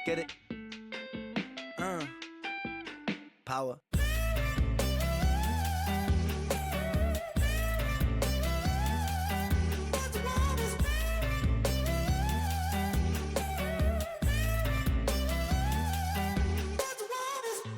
Get it? Power.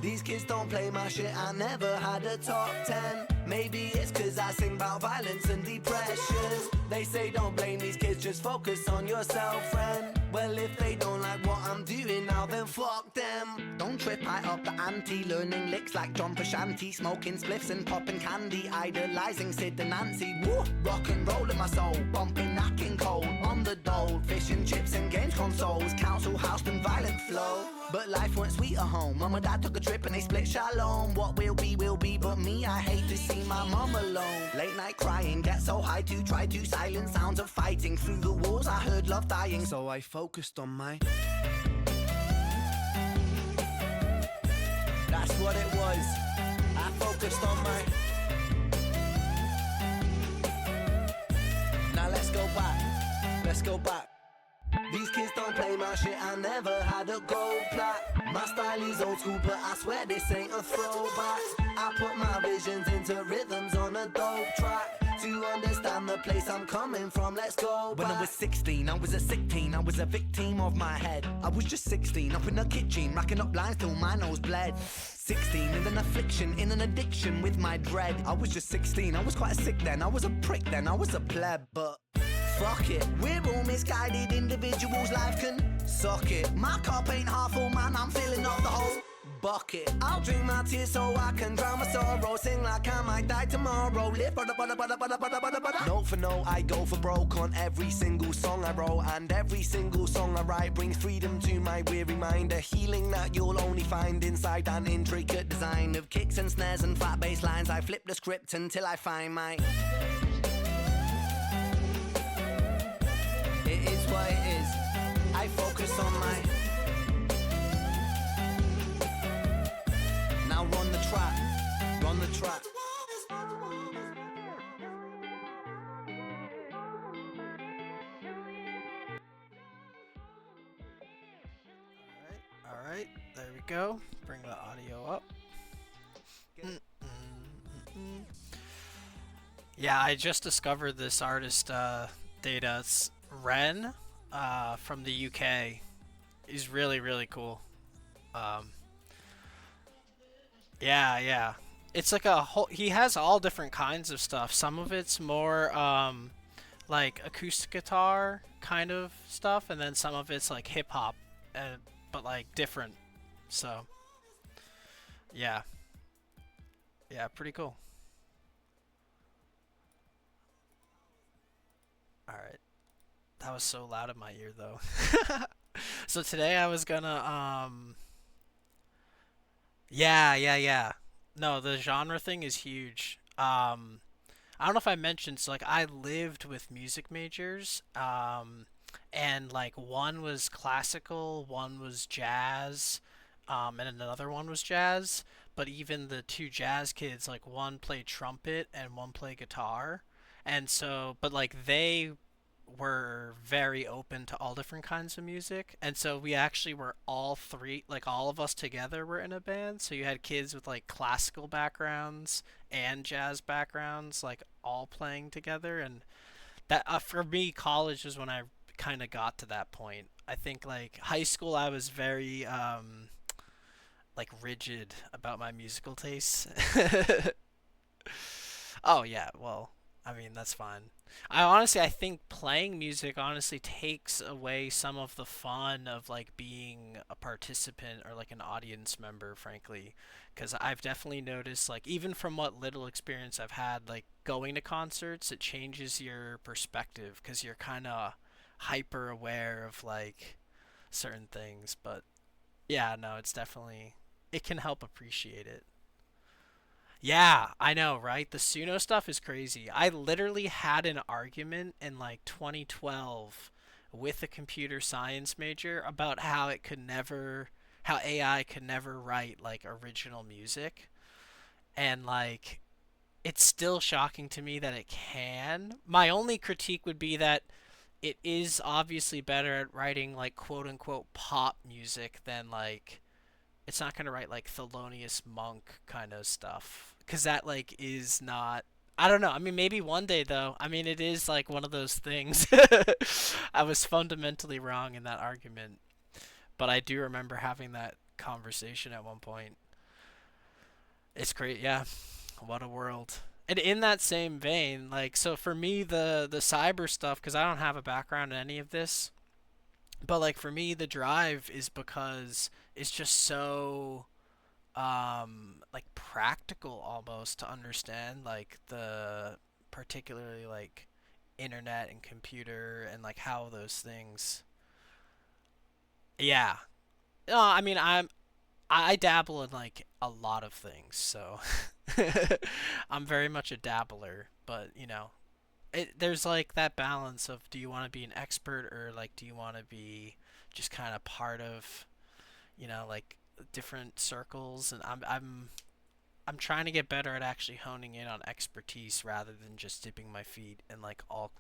These kids don't play my shit, I never had a top 10. Maybe it's cause I sing about violence and depression. They say don't blame these kids, just focus on yourself, friend. Well, if they don't like what I'm doing now, then fuck them. Don't trip, I up the ante, learning licks like John Frusciante, smoking spliffs and popping candy, idolizing Sid and Nancy. Woo! Rock and roll in my soul, bumping knacking cold on the dole, fish and chips and games consoles, council house and violent flow. But life weren't sweet at home. Mum and dad took a trip and they split shalom. What will be, but me, I hate to see my mum alone. Late night crying, get so high to try to silence sounds of fighting. Through the walls I heard love dying, so I focused on my... That's what it was. I focused on my... Now let's go back. Let's go back. These kids don't play my shit, I never had a gold plaque. My style is old school, but I swear this ain't a throwback. I put my visions into rhythms on a dope track. To understand the place I'm coming from, let's go back. When I was 16, I was a sick teen, I was a victim of my head. I was just 16, up in the kitchen, racking up lines till my nose bled. 16, in an affliction, in an addiction with my dread. I was just 16, I was quite sick then, I was a prick then, I was a pleb, but... fuck it, we're all misguided individuals, life can suck it. My cup ain't half full, man, I'm filling up the whole bucket. I'll drink my tears so I can drown my sorrow. Sing like I might die tomorrow. Live note for note, I go for broke on every single song I wrote. And every single song I write brings freedom to my weary mind. A healing that you'll only find inside an intricate design of kicks and snares and fat bass lines. I flip the script until I find my... It is what it is. I focus on my... Now run the track. Run the track. Alright, there we go. Bring the audio up. Yeah, I just discovered this artist, Data. It's Ren from the UK. He's really, really cool. Yeah. It's like a whole... He has all different kinds of stuff. Some of it's more like acoustic guitar kind of stuff, and then some of it's like hip hop, but like different. So yeah, pretty cool. All right. That was so loud in my ear, though. So today I was gonna, yeah. No, the genre thing is huge. I don't know if I mentioned, so, like, I lived with music majors, and, like, one was classical, one was jazz, and another one was jazz. But even the two jazz kids, like, one played trumpet and one played guitar. And so, but, like, they were very open to all different kinds of music, and so we actually were all three, like all of us together were in a band. So you had kids with like classical backgrounds and jazz backgrounds, like all playing together. And that for me, college was when I kind of got to that point. I think like high school I was very like rigid about my musical tastes. Oh yeah, well, I mean, that's fine. I think playing music honestly takes away some of the fun of like being a participant or like an audience member, frankly, because I've definitely noticed, like, even from what little experience I've had, like going to concerts, it changes your perspective because you're kind of hyper aware of like certain things. But yeah, no, it's definitely, it can help appreciate it. Yeah, I know, right? The Suno stuff is crazy. I literally had an argument in like 2012 with a computer science major about how it could never, how AI could never write like original music. And like, it's still shocking to me that it can. My only critique would be that it is obviously better at writing like quote unquote pop music than like it's not gonna write like Thelonious Monk kind of stuff because that like is not. I don't know. I mean, maybe one day though. I mean, it is like one of those things. I was fundamentally wrong in that argument, but I do remember having that conversation at one point. It's great, yeah. What a world. And in that same vein, like so for me the cyber stuff cuz I don't have a background in any of this, but like for me the drive is because it's just so like practical almost to understand like the particularly like internet and computer and like how those things. Yeah. No, I mean I dabble in like a lot of things, so I'm very much a dabbler, but there's like that balance of do you want to be an expert or like do you want to be just kind of part of, like different circles and I'm trying to get better at actually honing in on expertise rather than just dipping my feet in like all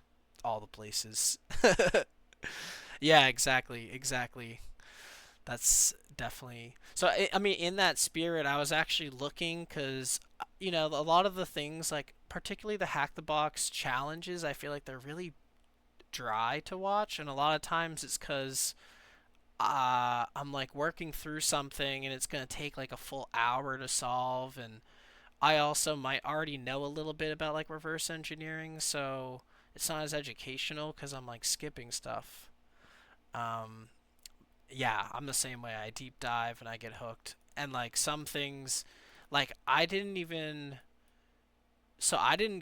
the places. Yeah, exactly, exactly. That's definitely so. I mean, in that spirit, I was actually looking because a lot of the things like particularly the Hack the Box challenges, I feel like they're really dry to watch, and a lot of times it's because I'm like working through something and it's gonna take like a full hour to solve, and I also might already know a little bit about like reverse engineering, so it's not as educational because I'm like skipping stuff. Um, yeah, I'm the same way. I deep dive and I get hooked. And like some things, like I didn't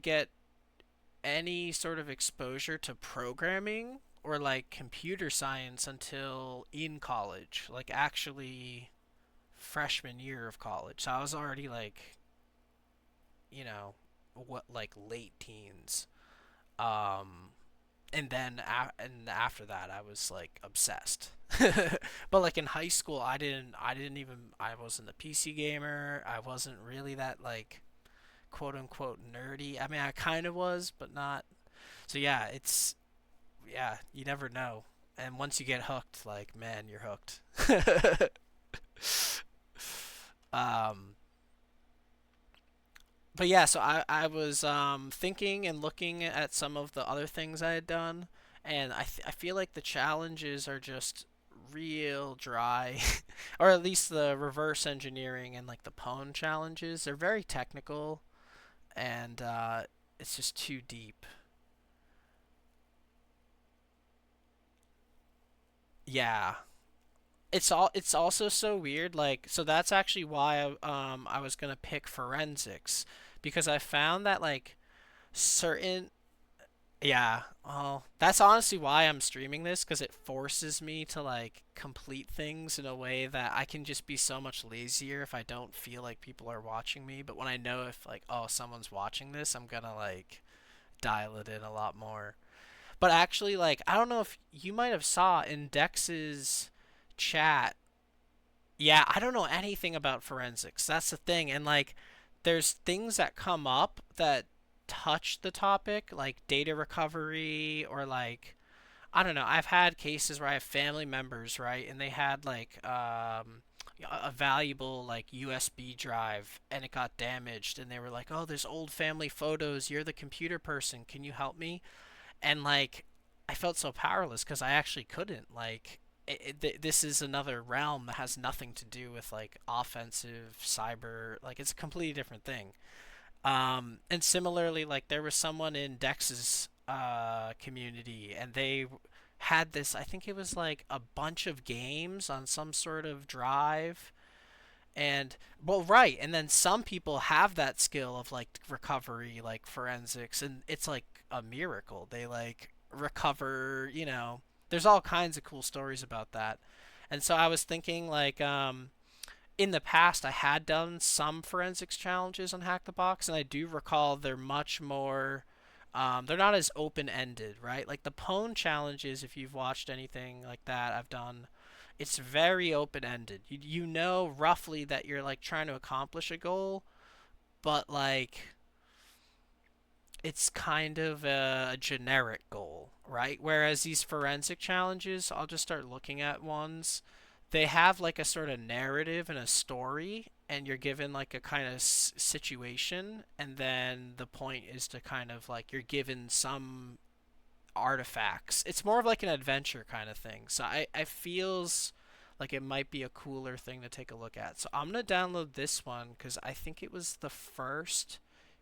get any sort of exposure to programming or like computer science until in college, like actually freshman year of college. So I was already like, you know, what like late teens. Um, and after that I was like obsessed. But like in high school I didn't even I wasn't a PC gamer. I wasn't really that like quote unquote nerdy. I mean I kind of was but not. So yeah, it's yeah, you never know. And once you get hooked, like man, you're hooked. um but yeah, so I was thinking and looking at some of the other things I had done, and I feel like the challenges are just real dry, or at least the reverse engineering and like the pwn challenges. They're very technical, and it's just too deep. Yeah, it's also so weird. Like so that's actually why I was gonna pick forensics because I found that like certain. Yeah, well, that's honestly why I'm streaming this because it forces me to like complete things in a way that I can just be so much lazier if I don't feel like people are watching me. But when I know if like, oh, someone's watching this, I'm gonna like dial it in a lot more. But actually, like, I don't know if you might have saw in Dex's chat. Yeah, I don't know anything about forensics. That's the thing. And like there's things that come up that touch the topic, like data recovery or like I don't know. I've had cases where I have family members, right, and they had like a valuable like USB drive and it got damaged and they were like, "Oh, there's old family photos. You're the computer person. Can you help me?" And like I felt so powerless because I actually couldn't. Like this is another realm that has nothing to do with like offensive cyber. Like it's a completely different thing. And similarly, like there was someone in Dex's community, and they had this. I think it was like a bunch of games on some sort of drive, and well, right. And then some people have that skill of like recovery, like forensics, and it's like a miracle. They like recover. There's all kinds of cool stories about that. And so I was thinking like in the past I had done some forensics challenges on Hack the Box, and I do recall they're much more. They're not as open ended, right? Like the pwn challenges, if you've watched anything like that, I've done. It's very open ended. You know roughly that you're like trying to accomplish a goal, but like it's kind of a generic goal, right? Whereas these forensic challenges, I'll just start looking at ones. They have like a sort of narrative and a story, and you're given like a kind of situation, and then the point is to kind of like you're given some artifacts. It's more of like an adventure kind of thing. So I feels like it might be a cooler thing to take a look at. So I'm gonna download this one because I think it was the first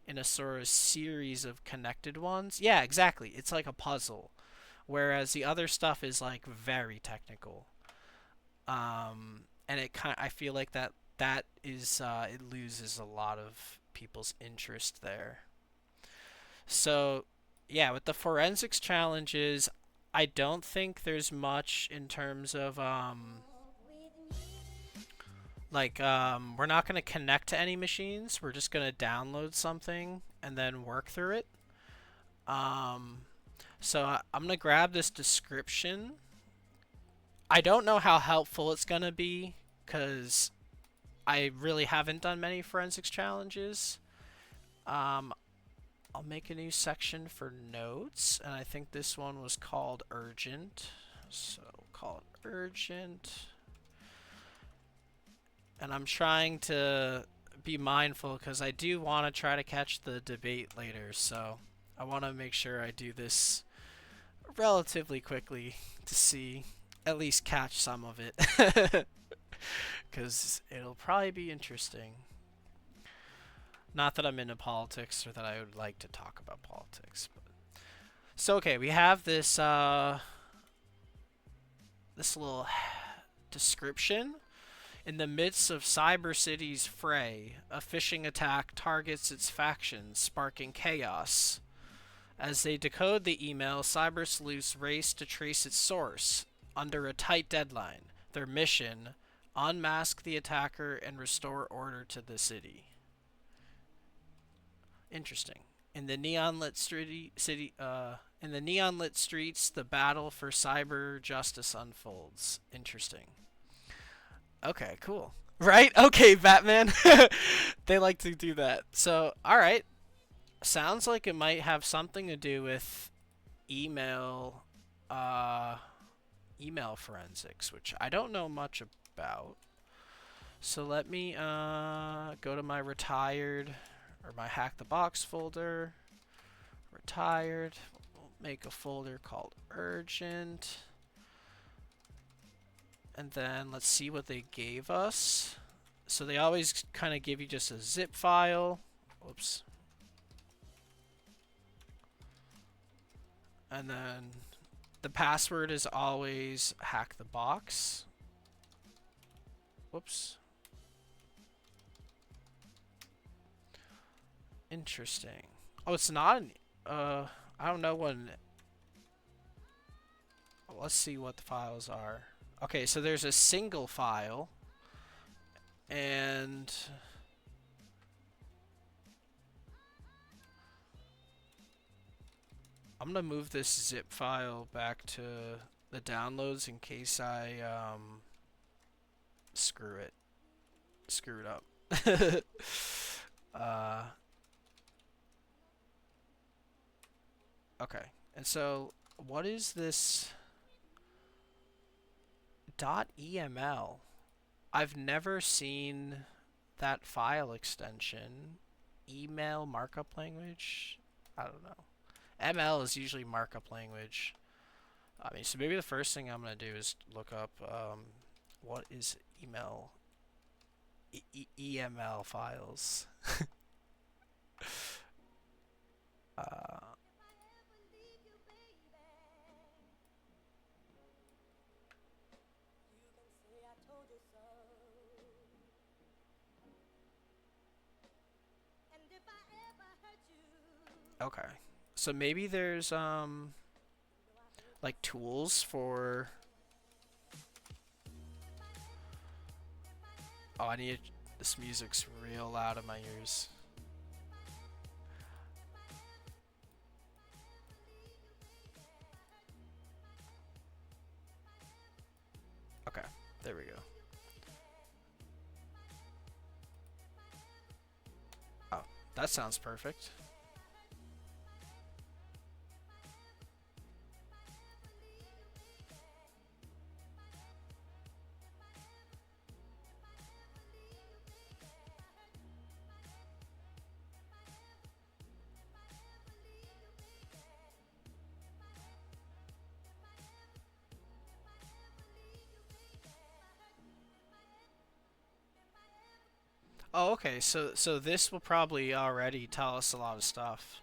in a sort of series of connected ones. Yeah, exactly. It's like a puzzle, whereas the other stuff is like very technical. And it kind I feel like that is it loses a lot of people's interest there. So, yeah, with the forensics challenges, I don't think there's much in terms of we're not going to connect to any machines. We're just going to download something and then work through it. Um, I'm going to grab this description. I don't know how helpful it's going to be because I really haven't done many forensics challenges. Um, I'll make a new section for notes, and I think this one was called urgent. So call it urgent. And I'm trying to be mindful because I do want to try to catch the debate later, so I want to make sure I do this relatively quickly to see at least catch some of it because it'll probably be interesting. Not that I'm into politics or that I would like to talk about politics. But. So okay, we have this this little description. In the midst of Cyber City's fray, a phishing attack targets its factions, sparking chaos. As they decode the email, cyber sleuths race to trace its source. Under a tight deadline, their mission: unmask the attacker and restore order to the city. Interesting. In the neon-lit streets, the battle for cyber justice unfolds. Interesting. Okay, cool. Right? Okay, Batman. They like to do that. So, all right. Sounds like it might have something to do with email, email forensics, which I don't know much about. So let me go to my retired or my Hack the Box folder. Retired. We'll make a folder called urgent. And then let's see what they gave us. So they always kind of give you just a zip file. Oops. And then the password is always hack the box. Whoops. Interesting. Oh, it's not an, I don't know when. Let's see what the files are. Okay, so there's a single file. And I'm gonna move this zip file back to the downloads in case I screw it up. Okay, and so what is this .eml? I've never seen that file extension. Email markup language? I don't know. ML is usually markup language. I mean, so maybe the first thing I'm going to do is look up what is email EML files. Okay. So maybe there's like tools for. Oh, I need this music's real loud in my ears. Okay, there we go. Oh, that sounds perfect. Oh, okay. So this will probably already tell us a lot of stuff.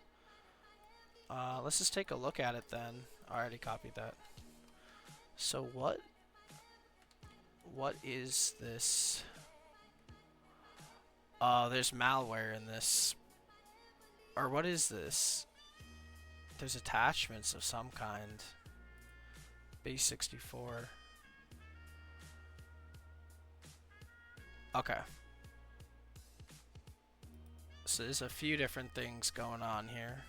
Let's just take a look at it then. I already copied that. So what is this? Oh, there's malware in this. Or what is this? There's attachments of some kind. Base 64. Okay. So there's a few different things going on here.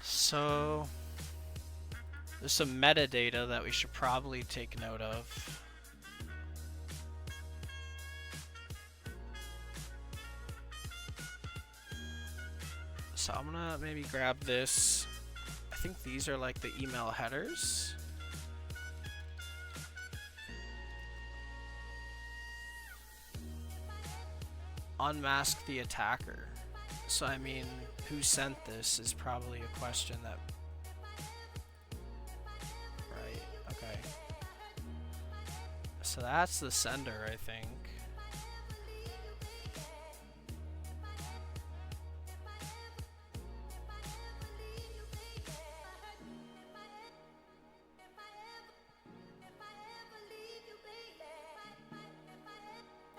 So there's some metadata that we should probably take note of. So I'm gonna maybe grab this. I think these are like the email headers. Unmask the attacker. So I mean, who sent this is probably a question that... Right, okay. So that's the sender, I think.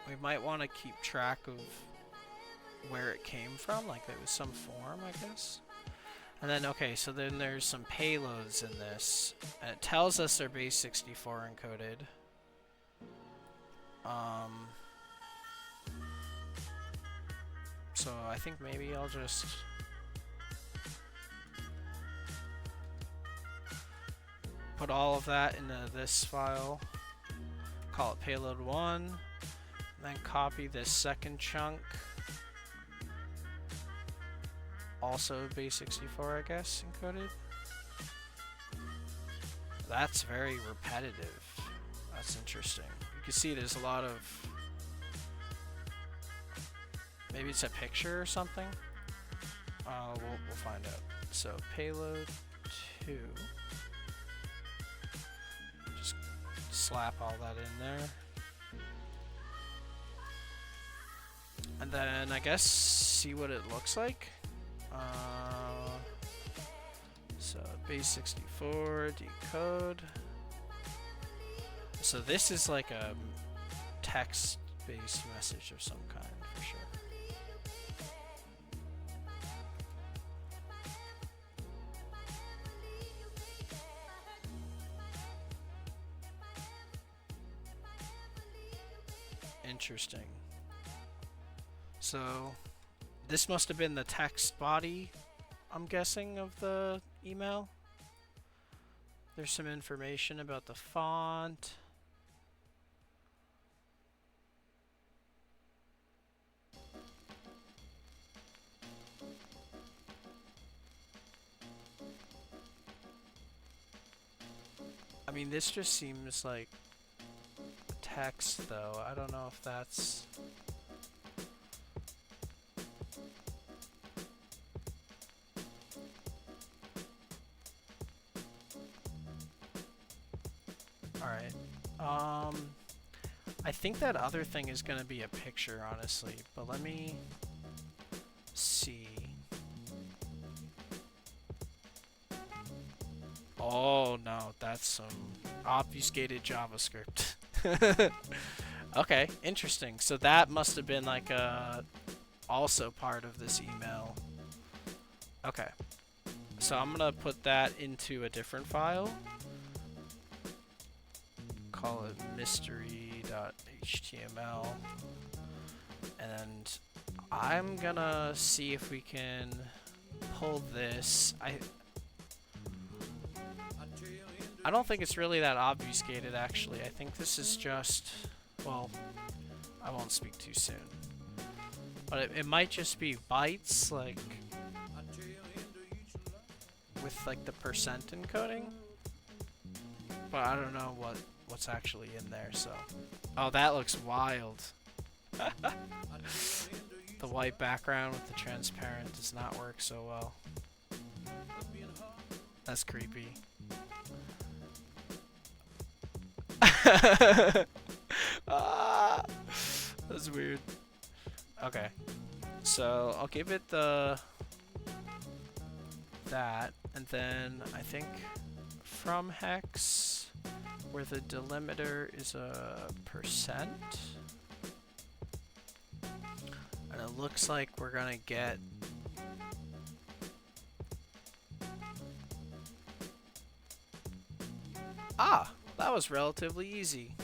We might want to keep track of where it came from, like there was some form, I guess. And then, okay, so then there's some payloads in this. And it tells us they're base 64 encoded. So I think maybe I'll just... put all of that into this file. Call it payload 1. And then copy this second chunk. Also base 64, I guess, encoded. That's very repetitive. That's interesting. You can see there's a lot of... Maybe it's a picture or something? We'll find out. So payload 2. Just slap all that in there. And then I guess see what it looks like. So base 64 decode. So this is like a text-based message of some kind for sure. Interesting. So this must have been the text body, I'm guessing, of the email. There's some information about the font. I mean, this just seems like text, though. I don't know if that's... Alright. I think that other thing is gonna be a picture, honestly, but let me see. Oh no, that's some obfuscated JavaScript. Okay, interesting. So that must have been like also part of this email. Okay. So I'm gonna put that into a different file. Call it mystery.html. And I'm gonna see if we can pull this. I don't think it's really that obfuscated, actually. I think this is just... Well, I won't speak too soon. But it might just be bytes, like... with, like, the percent encoding. But I don't know what's actually in there, so... Oh, that looks wild. The white background with the transparent does not work so well. That's creepy. Ah, that's weird. Okay, so I'll give it that, and then I think from hex, where the delimiter is a %, and it looks like we're gonna get that was relatively easy.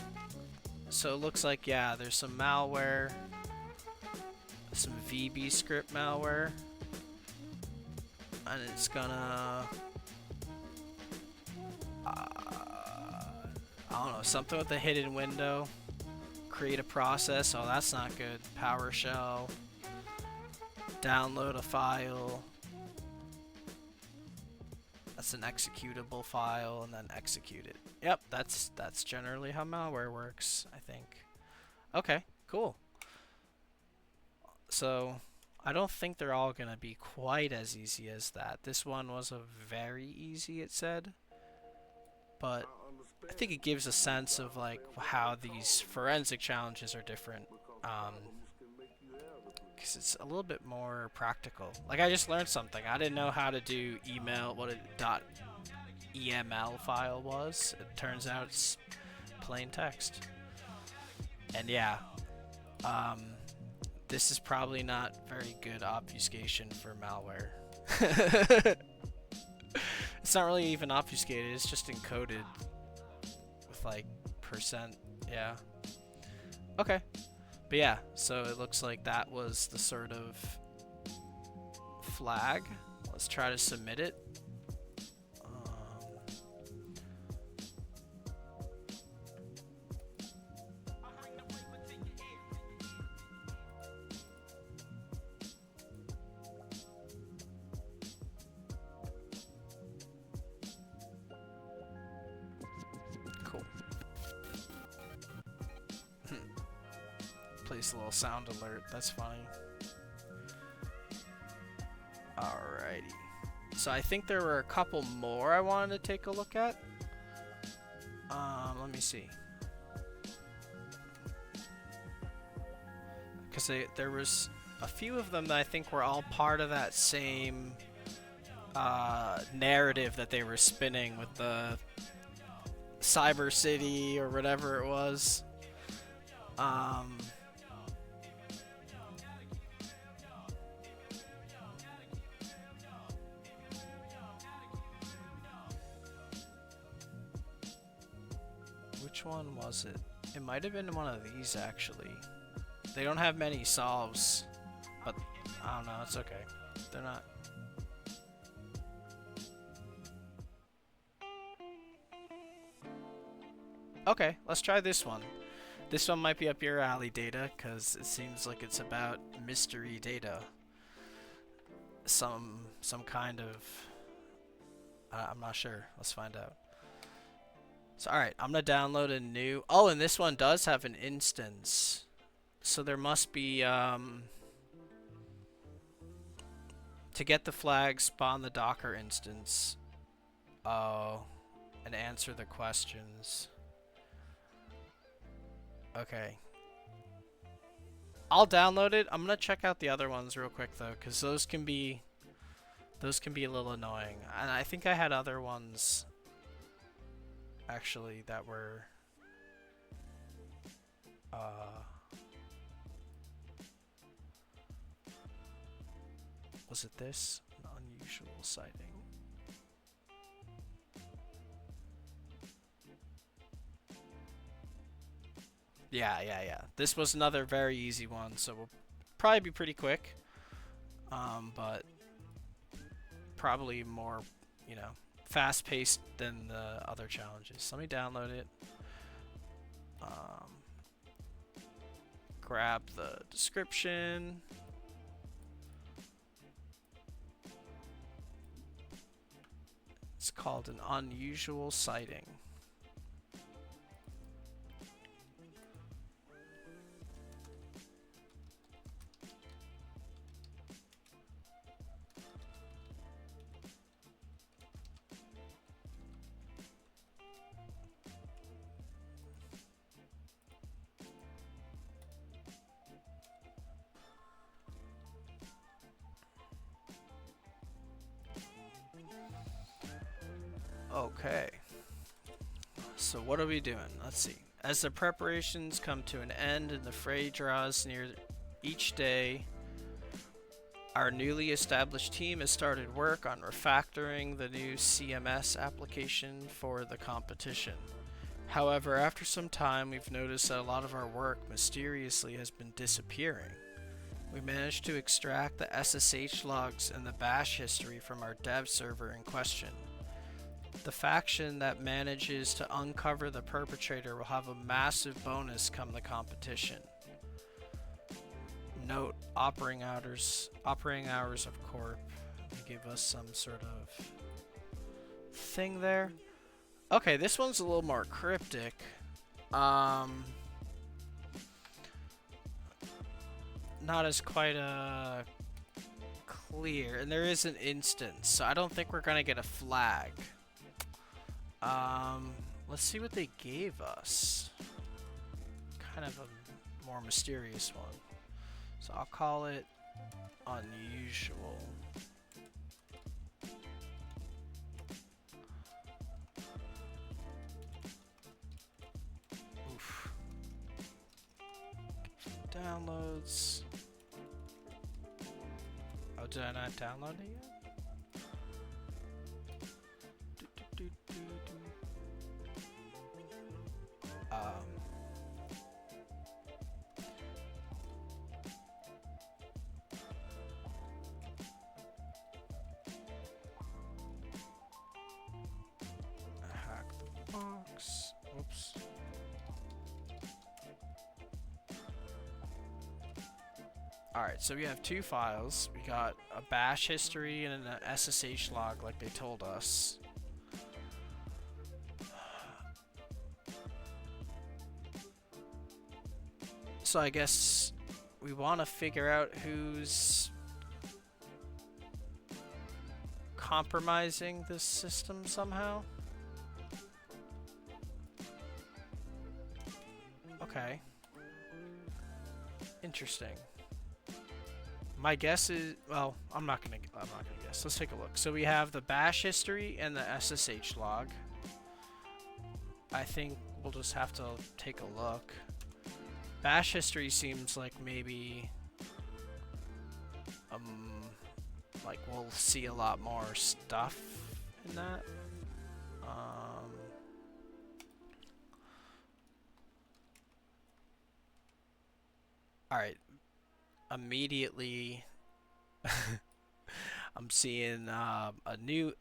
So it looks like, yeah, there's some malware, some VB script malware, and it's gonna I don't know, something with a hidden window, create a process. Oh, that's not good. PowerShell, download a file, that's an executable file, and then execute it. Yep, that's generally how malware works, I think. Okay, cool. So I don't think they're all gonna be quite as easy as that. This one was a very easy, it said, but I think it gives a sense of like how these forensic challenges are different, because it's a little bit more practical. Like, I just learned something. I didn't know how to do email, what a .eml file was. It turns out it's plain text. And yeah, this is probably not very good obfuscation for malware. It's not really even obfuscated, it's just encoded with like %, yeah. Okay. But yeah, so it looks like that was the sort of flag. Let's try to submit it. Cool. Place a little sound alert, that's funny. Alrighty. So I think there were a couple more I wanted to take a look at. Let me see. Because there was a few of them that I think were all part of that same narrative that they were spinning with the Cyber City or whatever it was. Which one was it? It might have been one of these, actually. They don't have many solves, but I don't know, it's okay. They're not... Okay, let's try this one. This one might be up your alley, Data, because it seems like it's about mystery data. Some kind of... I'm not sure. Let's find out. So, alright, I'm going to download a new... Oh, and this one does have an instance. So there must be... To get the flag, spawn the Docker instance. Oh, and answer the questions. Okay. I'll download it. I'm going to check out the other ones real quick, though, because those can be a little annoying. And I think I had other ones... actually, that were was it this? An unusual sighting. Yeah. This was another very easy one, so we'll probably be pretty quick. But probably more, you know, fast-paced than the other challenges. Let me download it. Grab the description. It's called an unusual sighting. Okay. So what are we doing? Let's see. As the preparations come to an end and the fray draws near each day, our newly established team has started work on refactoring the new CMS application for the competition. However, after some time, we've noticed that a lot of our work mysteriously has been disappearing. We managed to extract the SSH logs and the bash history from our dev server in question. The faction that manages to uncover the perpetrator will have a massive bonus come the competition. Note, operating hours of Corp. Give us some sort of thing there. Okay, this one's a little more cryptic. Not as quite clear, and there is an instance, so I don't think we're gonna get a flag. Let's see what they gave us. Kind of a more mysterious one. So I'll call it unusual. Oof. Downloads. Oh, did I not download it yet? HackTheBox. Oops. Alright, so we have two files. We got a bash history and an SSH log like they told us. So I guess we want to figure out who's compromising this system somehow. Okay. Interesting. My guess is, well, I'm not gonna guess. Let's take a look. So we have the bash history and the SSH log. I think we'll just have to take a look. Bash history seems like maybe like we'll see a lot more stuff in that. Alright. Immediately I'm seeing a new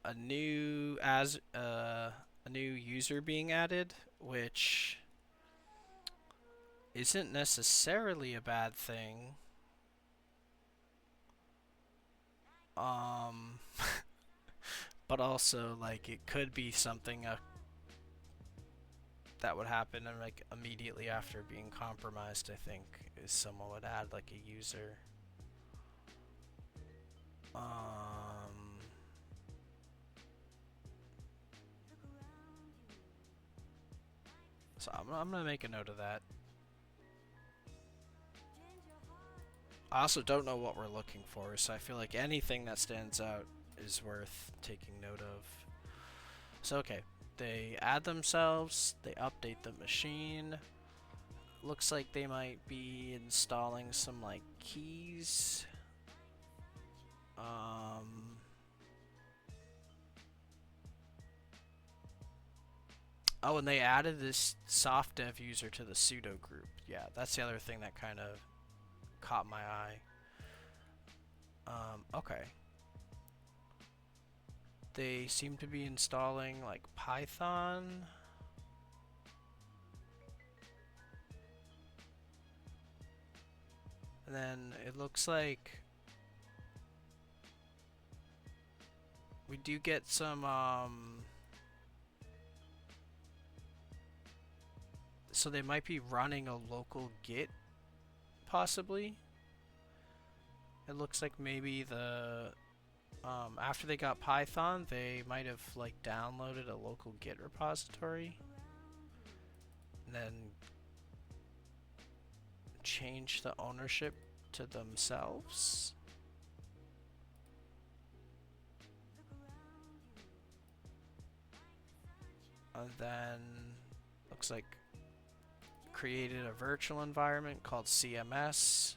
user being added, which isn't necessarily a bad thing. But also, like, it could be something that would happen and like immediately after being compromised. I think is someone would add like a user. So I'm gonna make a note of that. I also don't know what we're looking for, so I feel like anything that stands out is worth taking note of. So okay, they add themselves, they update the machine. Looks like they might be installing some like keys. Oh, and they added this soft dev user to the sudo group. Yeah, that's the other thing that kind of caught my eye. Okay. They seem to be installing like Python. And then it looks like we do get some so they might be running a local Git possibly. It looks like maybe the after they got Python, they might have like downloaded a local Git repository and then changed the ownership to themselves. And then looks like created a virtual environment called CMS,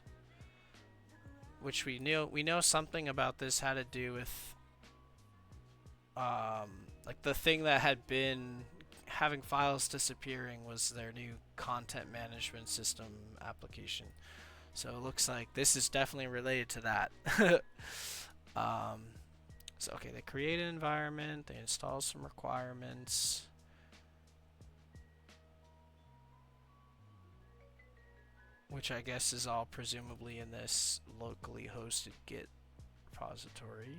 which we know something about this had to do with like the thing that had been having files disappearing was their new content management system application. So it looks like this is definitely related to that. So okay, they create an environment, they install some requirements. Which I guess is all presumably in this locally hosted Git repository.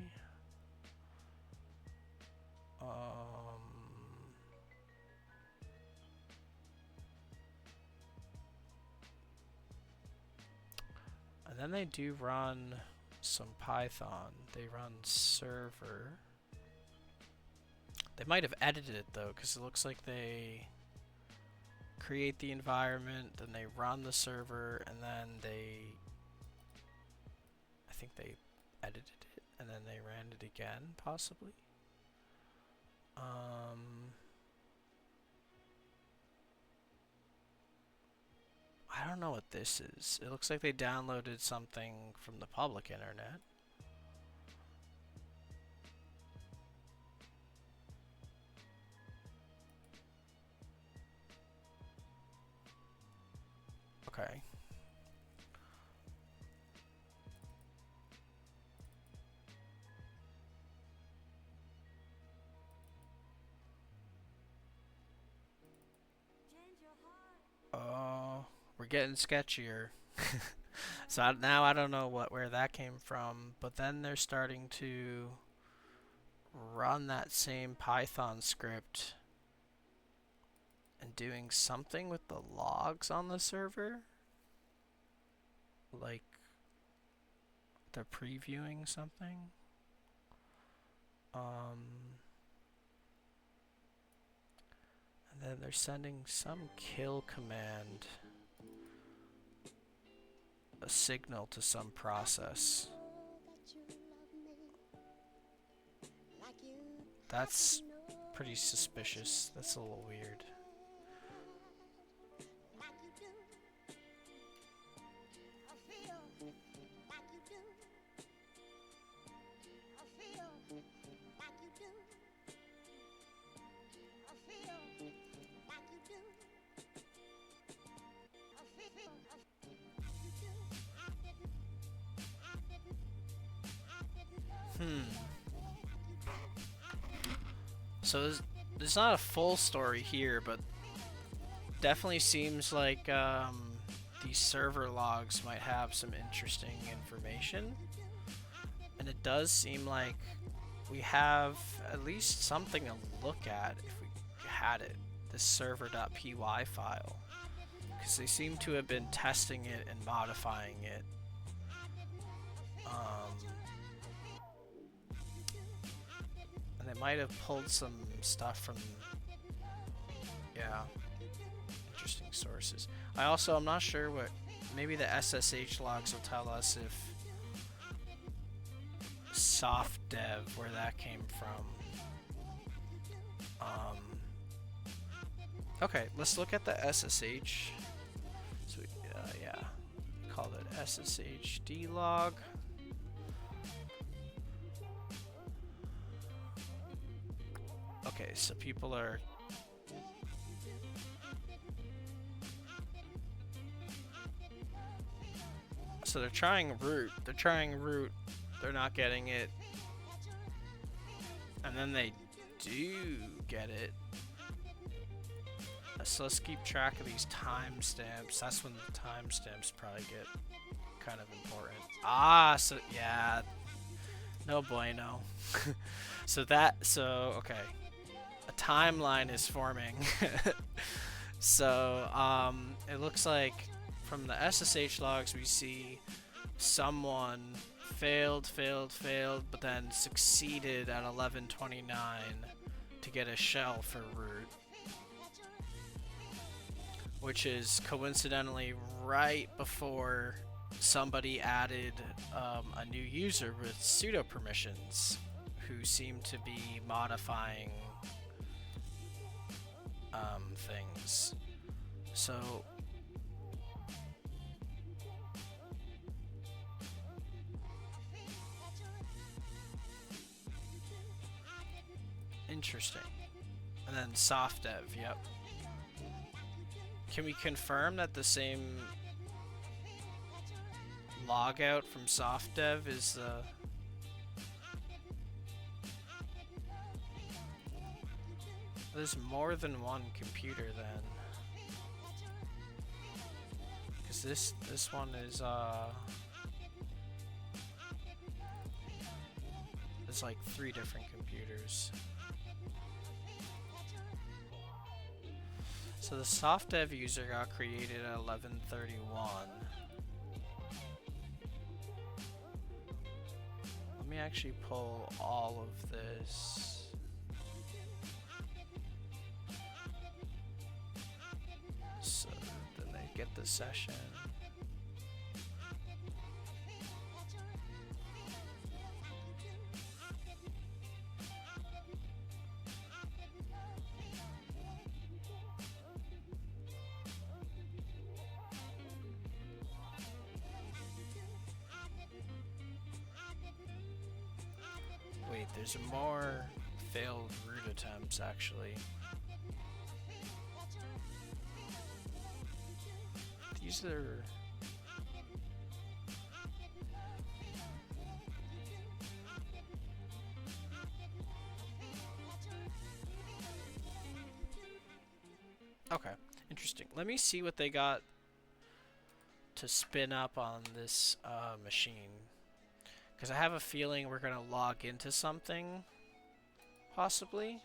And then they do run some Python. They run server. They might have edited it though, because it looks like they create the environment, then they run the server, and then I think they edited it, and then they ran it again, possibly. I don't know what this is. It looks like they downloaded something from the public internet. Okay. We're getting sketchier. So now I don't know where that came from, but then they're starting to run that same Python script and doing something with the logs on the server. Like they're previewing something. And then they're sending some kill command, a signal to some process. That's pretty suspicious. That's a little weird. So there's not a full story here, but definitely seems like these server logs might have some interesting information. And it does seem like we have at least something to look at if we had it, this server.py file. Because they seem to have been testing it and modifying it. And they might have pulled some stuff from, yeah, interesting sources. I'm not sure what, maybe the SSH logs will tell us if soft dev, where that came from. Okay, let's look at the SSH. So yeah, call it SSHD log. Okay, so people are they're trying root. They're not getting it. And then they do get it. So let's keep track of these timestamps. That's when the timestamps probably get kind of important. So yeah. No bueno. Okay. A timeline is forming. So it looks like from the SSH logs we see someone failed, but then succeeded at 11:29 to get a shell for root, which is coincidentally right before somebody added a new user with sudo permissions who seem to be modifying things. So interesting. And then soft dev, yep. Can we confirm that the same logout from soft dev is the... There's more than one computer then. Because this one is there's like 3 different computers. So the soft dev user got created at 11:31. Let me actually pull all of this. So then they get the session. Wait, there's more failed root attempts actually. These are... Okay, interesting. Let me see what they got to spin up on this machine. Because I have a feeling we're going to log into something, possibly.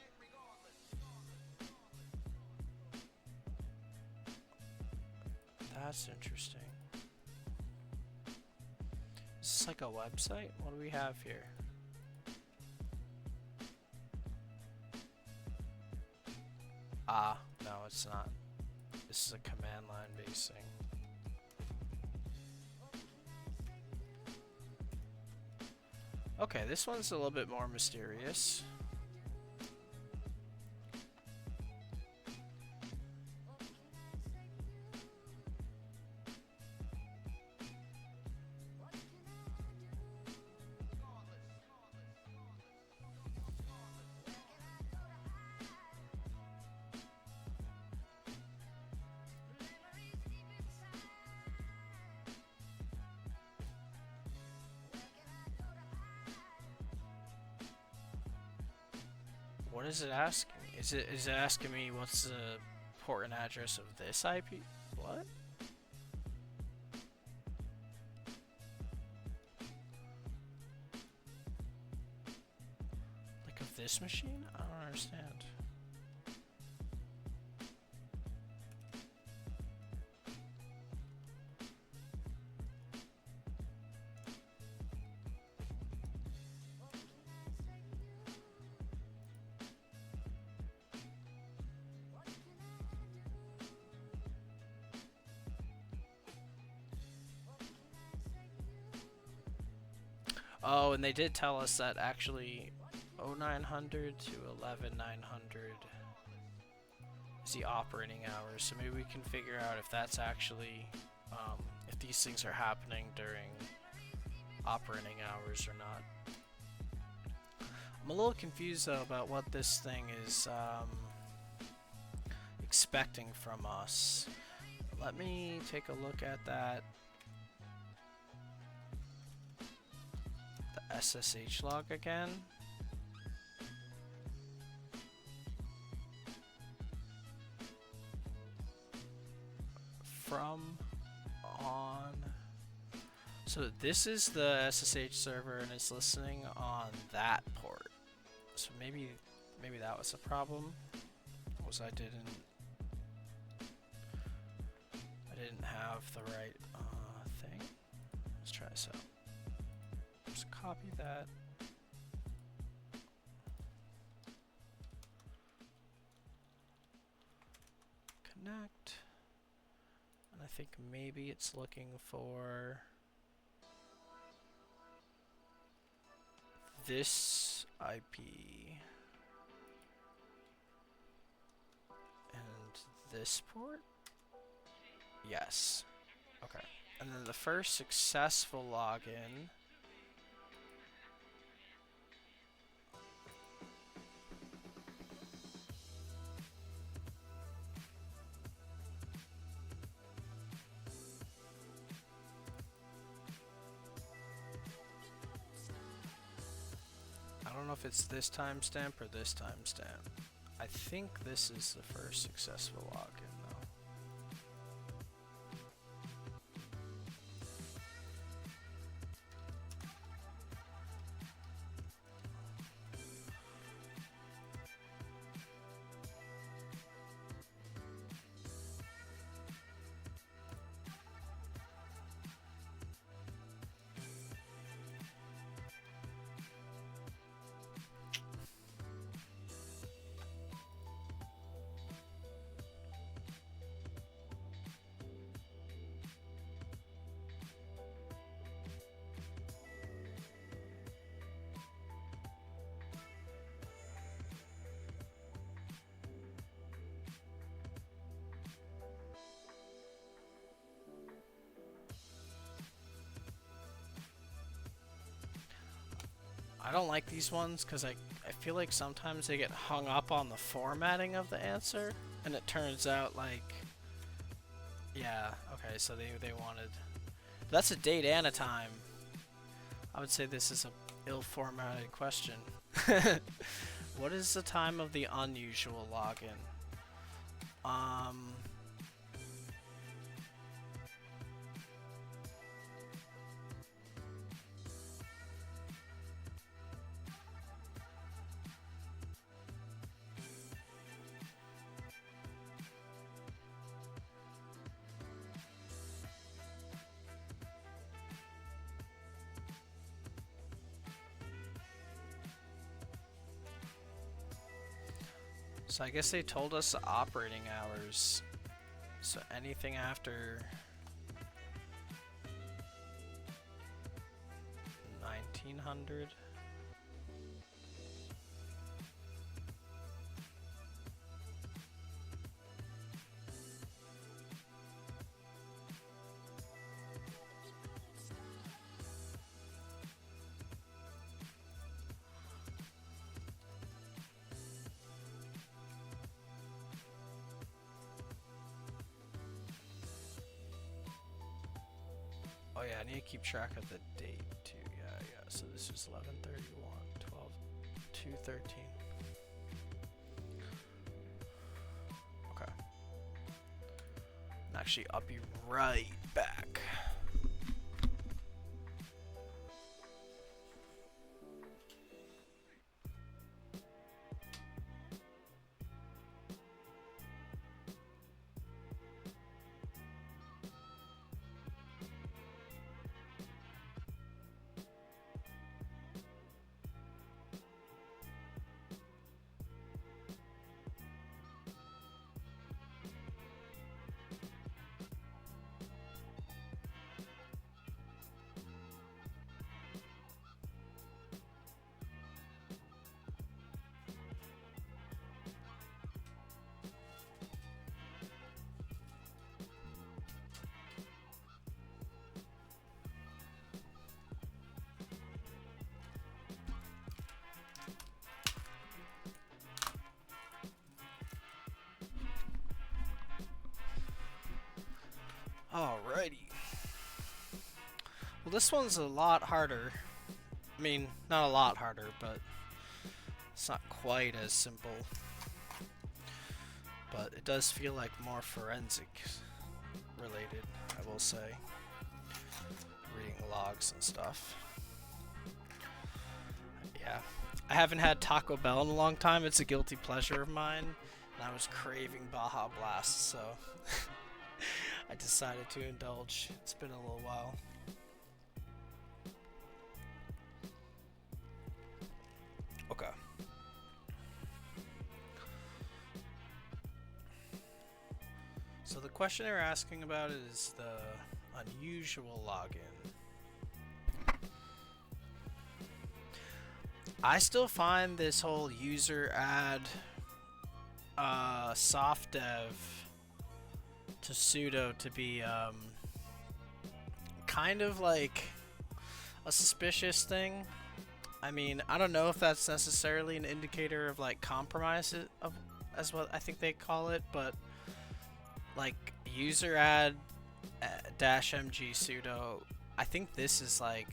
That's interesting. Is this like a website? What do we have here? Ah, no, it's not. This is a command line based thing. Okay, this one's a little bit more mysterious. What is it asking? Is it asking me what's the port and address of this IP? What? Like of this machine? I don't understand. Oh, and they did tell us that actually 0900 to 11900 is the operating hours. So maybe we can figure out if that's actually, if these things are happening during operating hours or not. I'm a little confused though about what this thing is expecting from us. Let me take a look at that. SSH log again. From on. So this is the SSH server and it's listening on that port. So maybe that was a problem. Was I didn't have the right thing. Let's try this out. Just copy that. Connect. And I think maybe it's looking for this IP. And this port? Yes. Okay. And then the first successful login. I don't know if it's this timestamp or this timestamp. I think this is the first successful login though. I don't like these ones because I feel like sometimes they get hung up on the formatting of the answer, and it turns out like, yeah, okay, so they wanted, that's a date and a time. I would say this is a ill-formatted question. What is the time of the unusual login? So I guess they told us the operating hours. So anything after 1900. Oh yeah, I need to keep track of the date too. Yeah. So this is 11:31, 12, 2:13. Okay. Actually, I'll be right back. Alrighty. Well, this one's a lot harder. I mean, not a lot harder, but it's not quite as simple. But it does feel like more forensic related, I will say. Reading logs and stuff. Yeah. I haven't had Taco Bell in a long time. It's a guilty pleasure of mine. And I was craving Baja Blast, so I decided to indulge. It's been a little while. Okay. So the question they're asking about is the unusual login. I still find this whole user add soft dev to sudo to be kind of like a suspicious thing. I mean, I don't know if that's necessarily an indicator of like compromise of, as what I think they call it, but like user add dash mg sudo, I think this is like,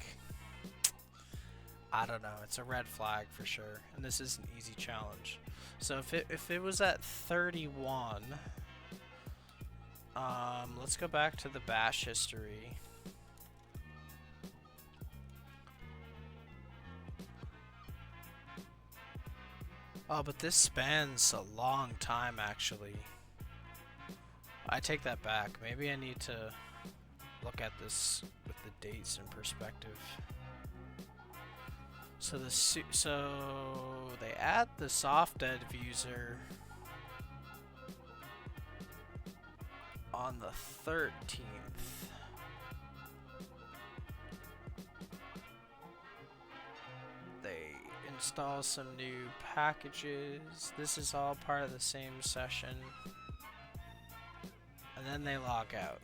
I don't know, it's a red flag for sure, and this is an easy challenge. So if it was at 31, let's go back to the bash history. Oh, but this spans a long time actually. I take that back. Maybe I need to look at this with the dates in perspective. So they add the soft-dev user on the 13th. They install some new packages. This is all part of the same session. And then they log out.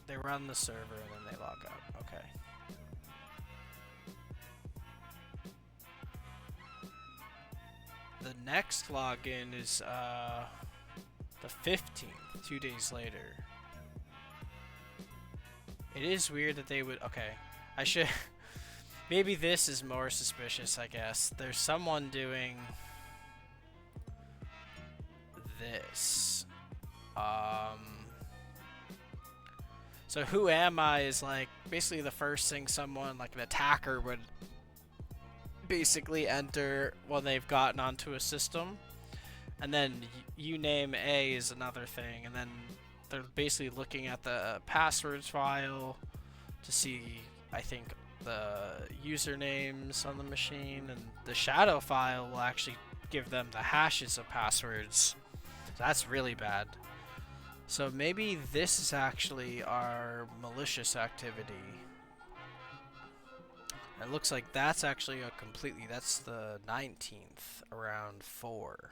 They run the server and then they log out. Okay. The next login is the 15th, 2 days later. It is weird that they would, okay, I should, maybe this is more suspicious, I guess. There's someone doing this. So who am I is like basically the first thing someone, like an attacker, would basically enter when they've gotten onto a system. And then uname A is another thing, and then they're basically looking at the passwords file to see, I think, the usernames on the machine, and the shadow file will actually give them the hashes of passwords. So that's really bad. So maybe this is actually our malicious activity. It looks like that's actually a completely, that's the 19th around 4.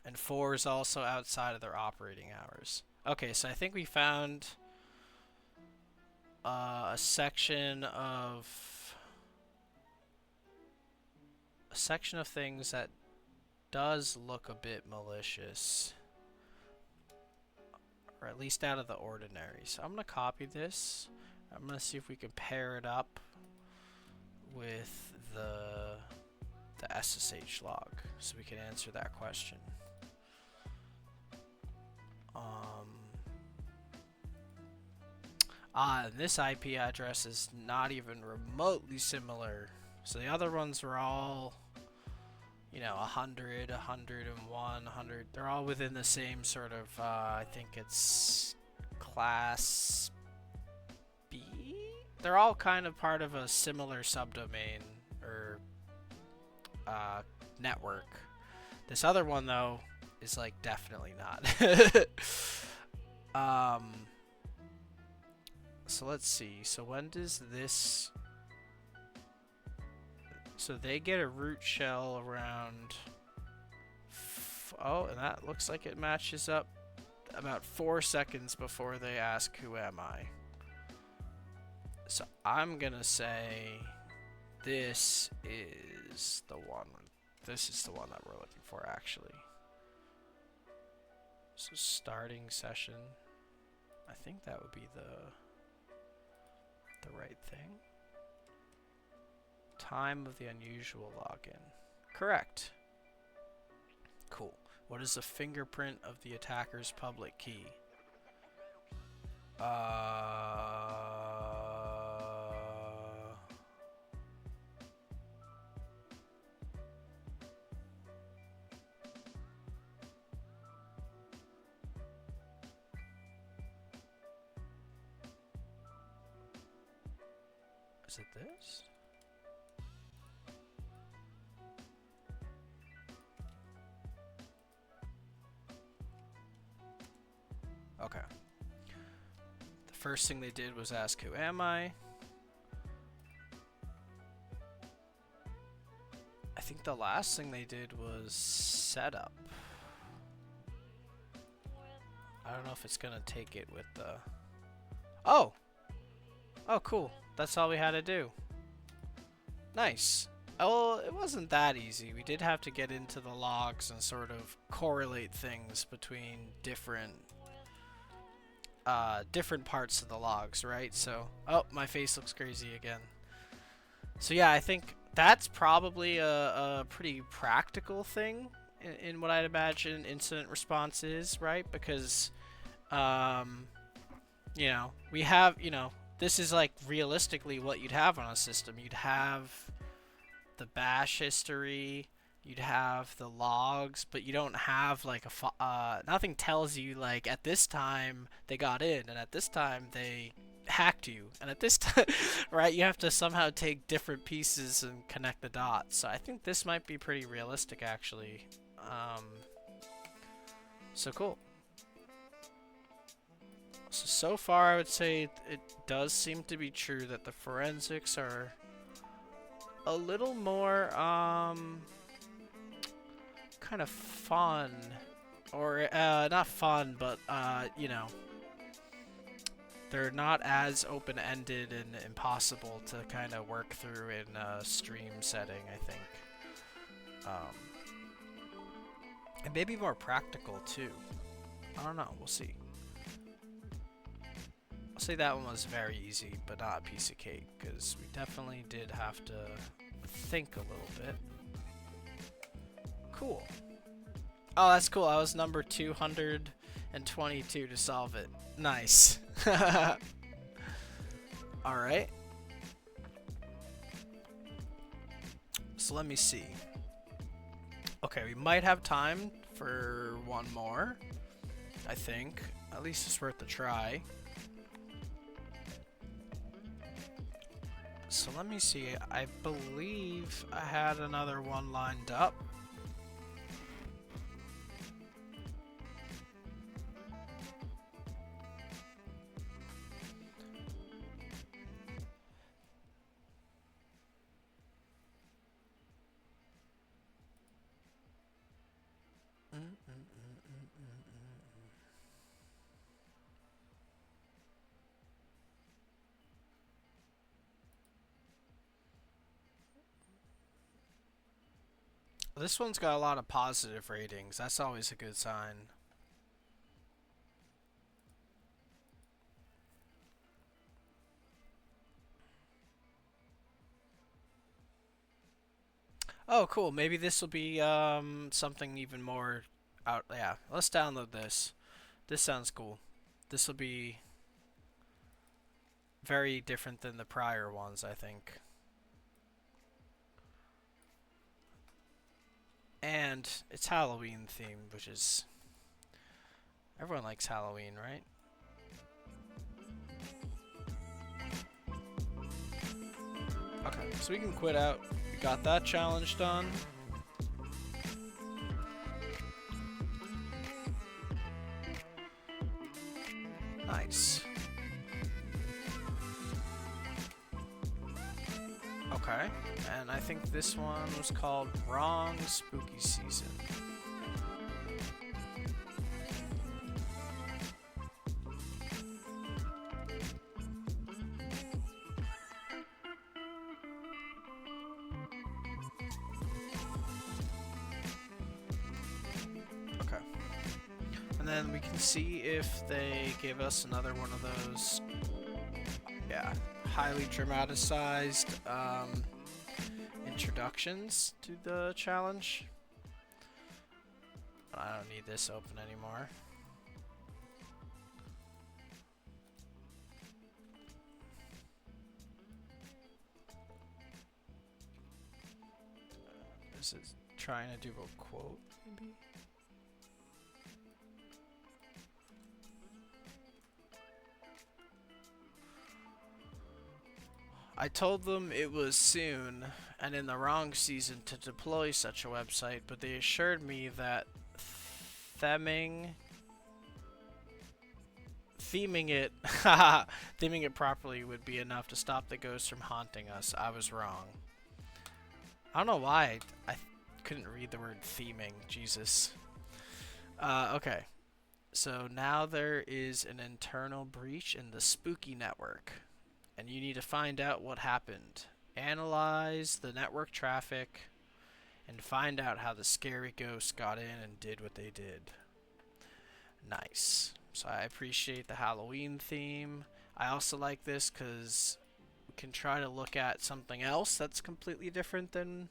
And 4 is also outside of their operating hours. Okay, so I think we found a section of things that does look a bit malicious, or at least out of the ordinary. So I'm gonna copy this. I'm gonna see if we can pair it up with the SSH log so we can answer that question. And this IP address is not even remotely similar. So the other ones were all, you know, 100, 101, 100. They're all within the same sort of, I think it's class B? They're all kind of part of a similar subdomain or network. This other one, though, is like definitely not. So let's see. So when does this... So they get a root shell around... Oh, and that looks like it matches up about 4 seconds before they ask, who am I? So I'm gonna say this is the one. This is the one that we're looking for, actually. So starting session. I think that would be the right thing. Time of the unusual login. Correct. Cool. What is the fingerprint of the attacker's public key? Is it this? Okay. The first thing they did was ask, who am I? I think the last thing they did was setup. I don't know if it's gonna take it with the... Oh! Oh, cool. That's all we had to do. Nice. Oh, it wasn't that easy. We did have to get into the logs and sort of correlate things between different parts of the logs, right? So, oh, my face looks crazy again. So yeah, I think that's probably a pretty practical thing in what I'd imagine incident response is, right? Because, you know, we have, you know, this is like realistically what you'd have on a system. You'd have the bash history, you'd have the logs, but you don't have like nothing tells you like at this time they got in and at this time they hacked you and at this time, right? You have to somehow take different pieces and connect the dots. So I think this might be pretty realistic actually. So cool. So far I would say it does seem to be true that the forensics are a little more kind of fun, or not fun, but you know, they're not as open-ended and impossible to kind of work through in a stream setting, I think. And maybe more practical too. I don't know, we'll see. I'll say that one was very easy, but not a piece of cake, because we definitely did have to think a little bit. Cool. Oh, that's cool. I was number 222 to solve it. Nice. Alright. So let me see. Okay, we might have time for one more, I think. At least it's worth a try. So let me see, I believe I had another one lined up. This one's got a lot of positive ratings. That's always a good sign. Oh, cool. Maybe this will be something even more out. Yeah, let's download this. This sounds cool. This will be very different than the prior ones, I think. And it's Halloween themed, which is... Everyone likes Halloween, right? Okay, so we can quit out. We got that challenge done. Nice. Okay, and I think this one was called Wrong Spooky Season. Okay. And then we can see if they give us another one of those, yeah, highly dramatized introductions to the challenge. I don't need this open anymore. Is it trying to do a quote, maybe? I told them it was soon and in the wrong season to deploy such a website, but they assured me that theming it properly would be enough to stop the ghosts from haunting us. I was wrong. I don't know why I couldn't read the word theming. Jesus. Okay. So now there is an internal breach in the spooky network, and you need to find out what happened. Analyze the network traffic and find out how the scary ghosts got in and did what they did. Nice. So I appreciate the Halloween theme. I also like this because we can try to look at something else that's completely different than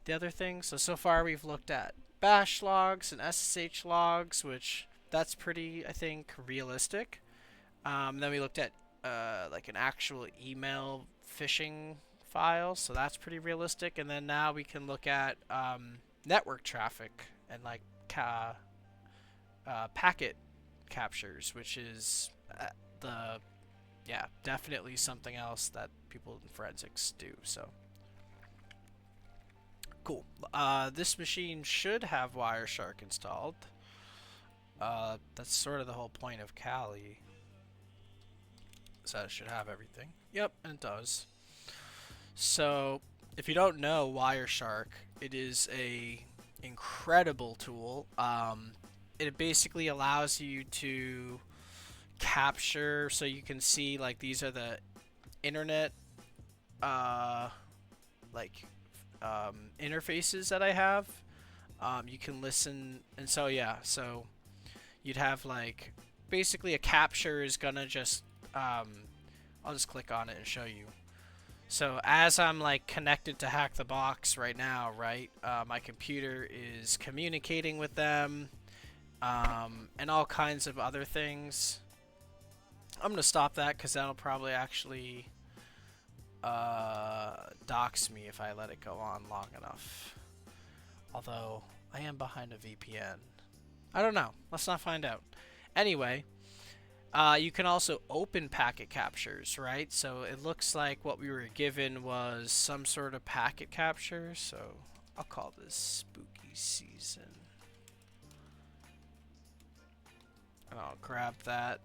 the other things. So far we've looked at bash logs and SSH logs, which that's pretty, I think, realistic. Then we looked at like an actual email phishing file, so that's pretty realistic. And then now we can look at network traffic and like packet captures, which is definitely something else that people in forensics do. So cool. This machine should have Wireshark installed. That's sort of the whole point of Kali. So it should have everything. Yep, and it does. So if you don't know Wireshark, it is a incredible tool. It basically allows you to capture, so you can see like these are the internet interfaces that I have. You can listen, and so yeah, so you'd have like basically a capture is gonna just I'll just click on it and show you. So as I'm like connected to HackTheBox right now, right, my computer is communicating with them, and all kinds of other things. I'm gonna stop that because that'll probably actually dox me if I let it go on long enough. Although I am behind a VPN. I don't know. Let's not find out. Anyway, you can also open packet captures, right? So it looks like what we were given was some sort of packet capture. So I'll call this spooky season. And I'll grab that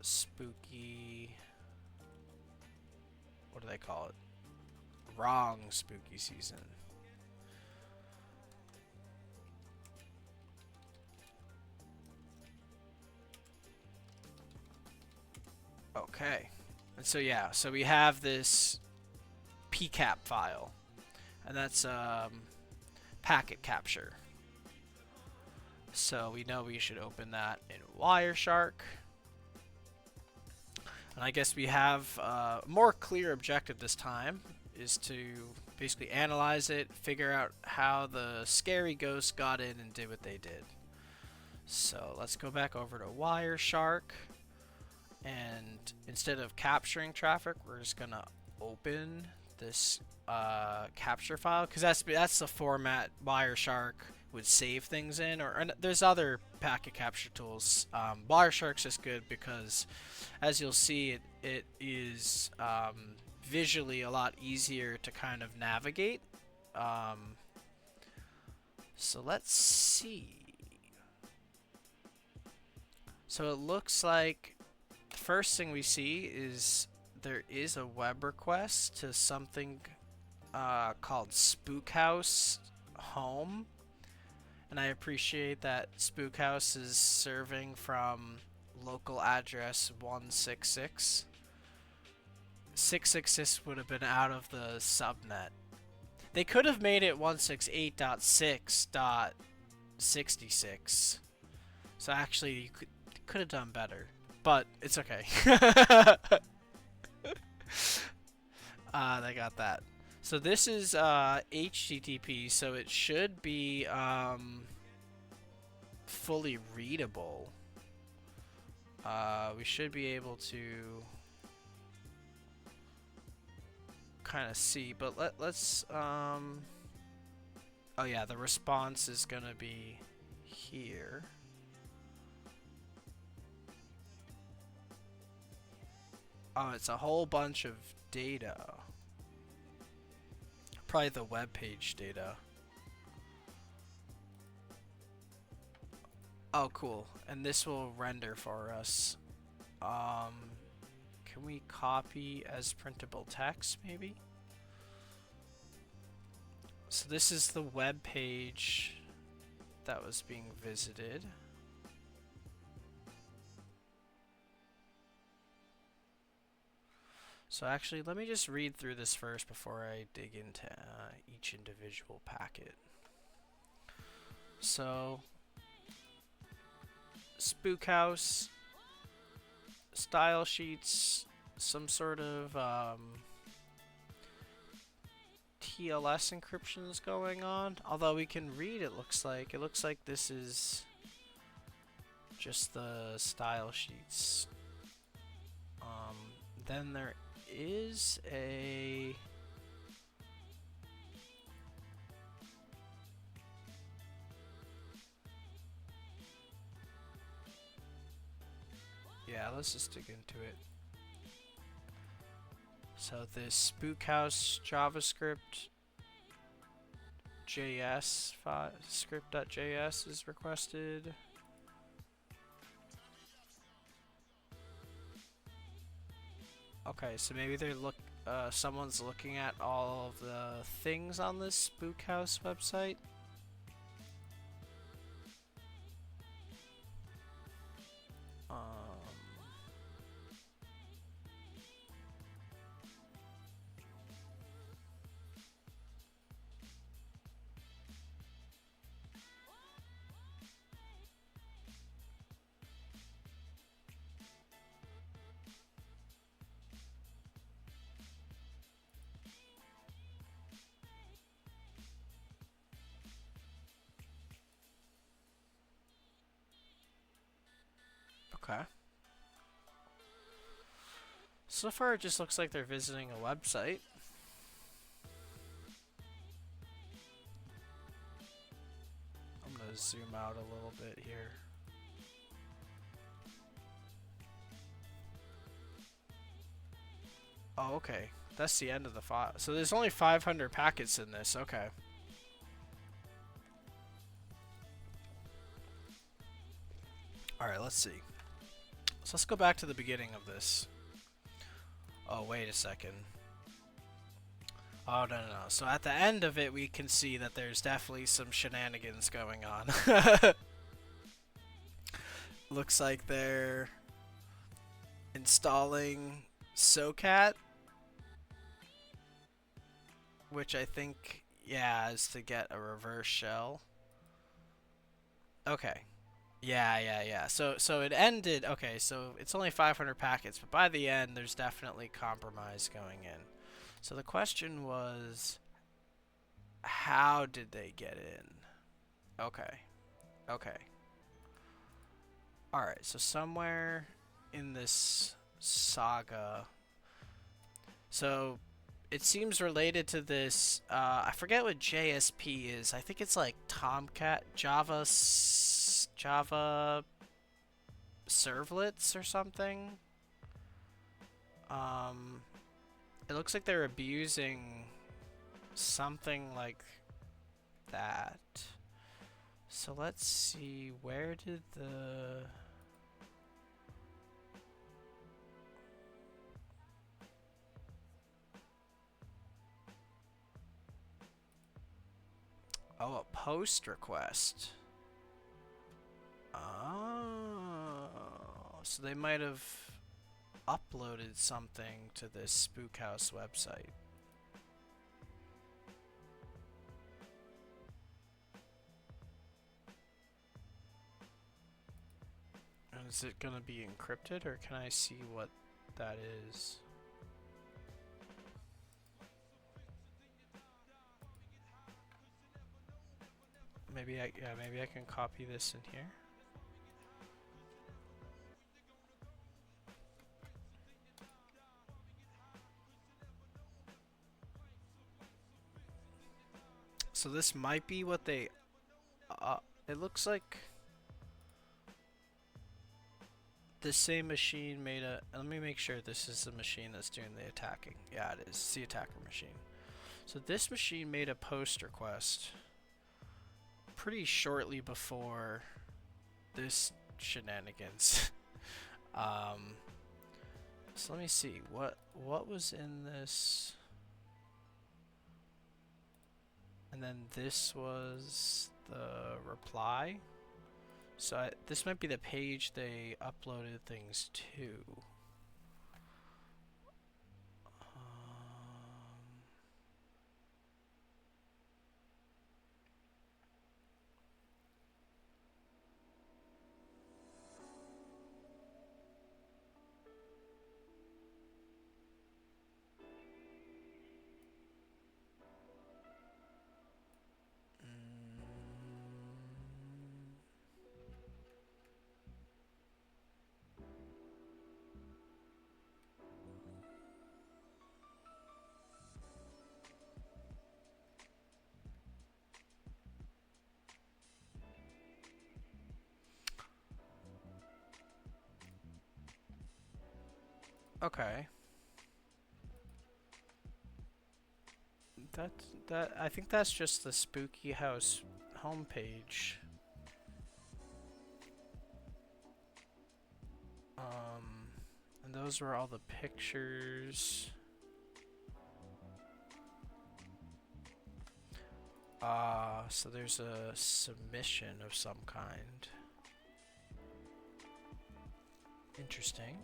spooky, what do they call it? Wrong spooky season. Okay. And so yeah, so we have this PCAP file, and that's packet capture. So we know we should open that in Wireshark. And I guess we have a more clear objective this time, is to basically analyze it, figure out how the scary ghosts got in and did what they did. So let's go back over to Wireshark, and instead of capturing traffic, we're just gonna open this capture file, because that's the format Wireshark would save things in, and there's other packet capture tools. Wireshark's just good because, as you'll see, it is visually a lot easier to kind of navigate. So let's see. So it looks like the first thing we see is there is a web request to something called Spookhouse Home. And I appreciate that Spookhouse is serving from local address 166. 666 would have been out of the subnet. They could have made it 168.6.66. So actually, you could have done better, but it's okay. They got that. So this is HTTP, so it should be fully readable. We should be able to kind of see, but let's oh yeah, the response is gonna be here. Oh, it's a whole bunch of data. Probably the web page data. Oh, cool. And this will render for us. Can we copy as printable text, maybe? So this is the web page that was being visited. So actually, let me just read through this first before I dig into each individual packet. So, Spook House, style sheets, some sort of TLS encryption is going on. Although we can read, it looks like this is just the style sheets. Then there is a let's just dig into it. So this Spook House JavaScript JS script.js is requested. Okay, so maybe they're someone's looking at all of the things on this Spook House website. Okay. So far, it just looks like they're visiting a website. I'm gonna zoom out a little bit here. Oh, okay. That's the end of the file. So there's only 500 packets in this. Okay. Alright, let's see. So let's go back to the beginning of this. Oh, wait a second. Oh, no. So at the end of it, we can see that there's definitely some shenanigans going on. Looks like they're installing SOCAT, which I think, is to get a reverse shell. Okay. Yeah. So it ended. Okay, so it's only 500 packets, but by the end, there's definitely compromise going in. So the question was, how did they get in? Okay. All right. So somewhere in this saga, so it seems related to this. I forget what JSP is. I think it's like Tomcat Java servlets or something. It looks like they're abusing something like that. So let's see, where did the... Oh, a post request. Oh, so they might have uploaded something to this Spook House website. And is it gonna be encrypted, or can I see what that is? Maybe I can copy this in here. So this might be what they... it looks like the same machine made a... Let me make sure this is the machine that's doing the attacking. Yeah, it is. It's the attacker machine. So this machine made a post request pretty shortly before this shenanigans. So let me see. What was in this... And then this was the reply. So this might be the page they uploaded things to. Okay. That I think that's just the Spooky House homepage. And those were all the pictures. So there's a submission of some kind. Interesting.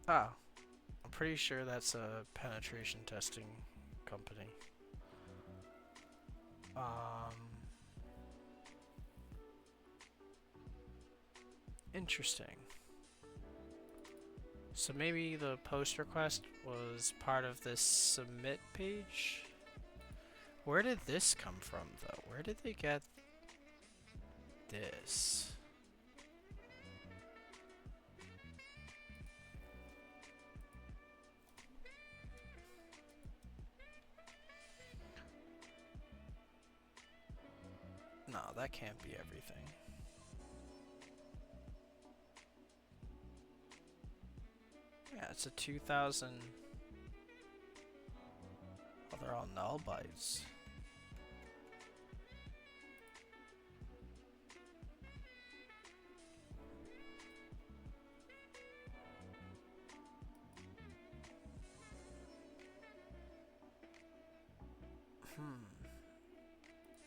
Ah, I'm pretty sure that's a penetration testing company. Interesting. So maybe the post request was part of this submit page? Where did this come from, though? Where did they get this? No, that can't be everything. Yeah, it's a 2000. Oh, they're all null bytes.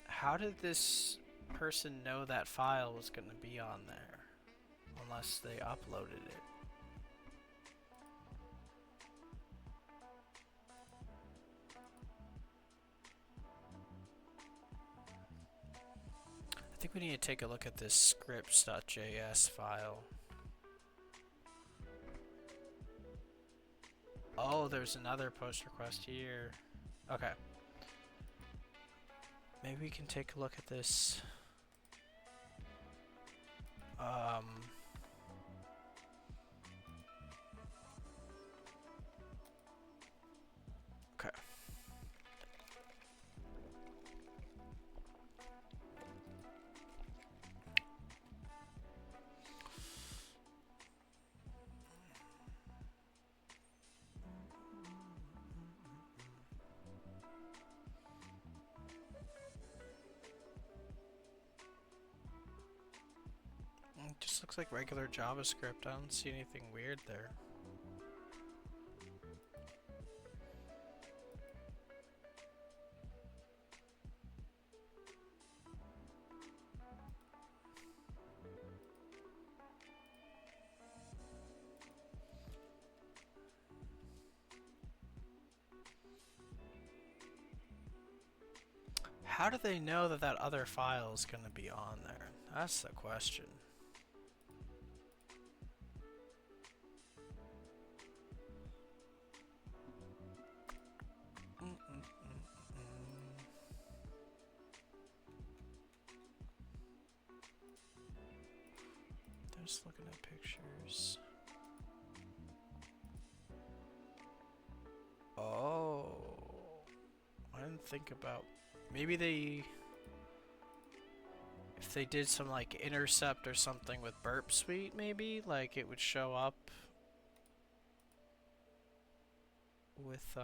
How did this person know that file was going to be on there? Unless they uploaded it. I think we need to take a look at this scripts.js file. Oh, there's another post request here. Okay. Maybe we can take a look at this. Okay. It just looks like regular JavaScript. I don't see anything weird there. How do they know that that other file is going to be on there? That's the question. Just looking at pictures. Oh, I didn't think about. Maybe they, if they did some like intercept or something with Burp Suite, maybe like it would show up with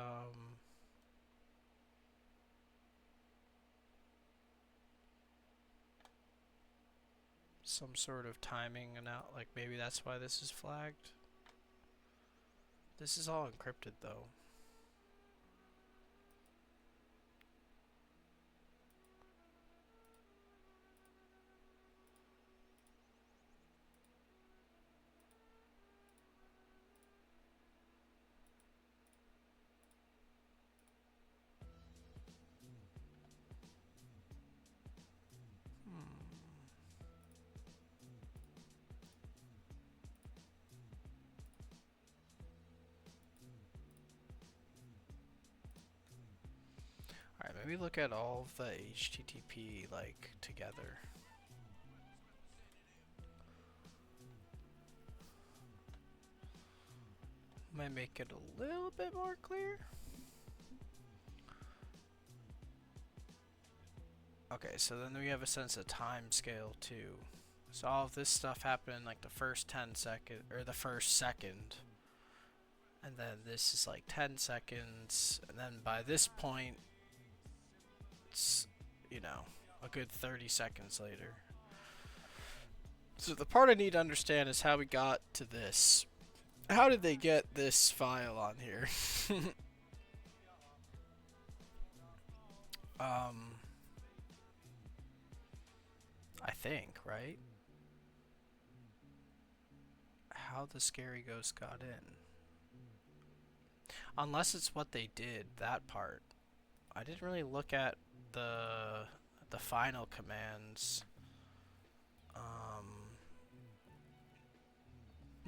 some sort of timing and out. Like maybe that's why this is flagged. This is all encrypted though. Alright, maybe look at all of the HTTP like together. Might make it a little bit more clear. Okay, so then we have a sense of time scale too. So all of this stuff happened in like the first 10 second or the first second. And then this is like 10 seconds. And then by this point, it's, you know, a good 30 seconds later. So the part I need to understand is how we got to this. How did they get this file on here? I think, right? How the scary ghost got in. Unless it's what they did, that part. I didn't really look at the final commands.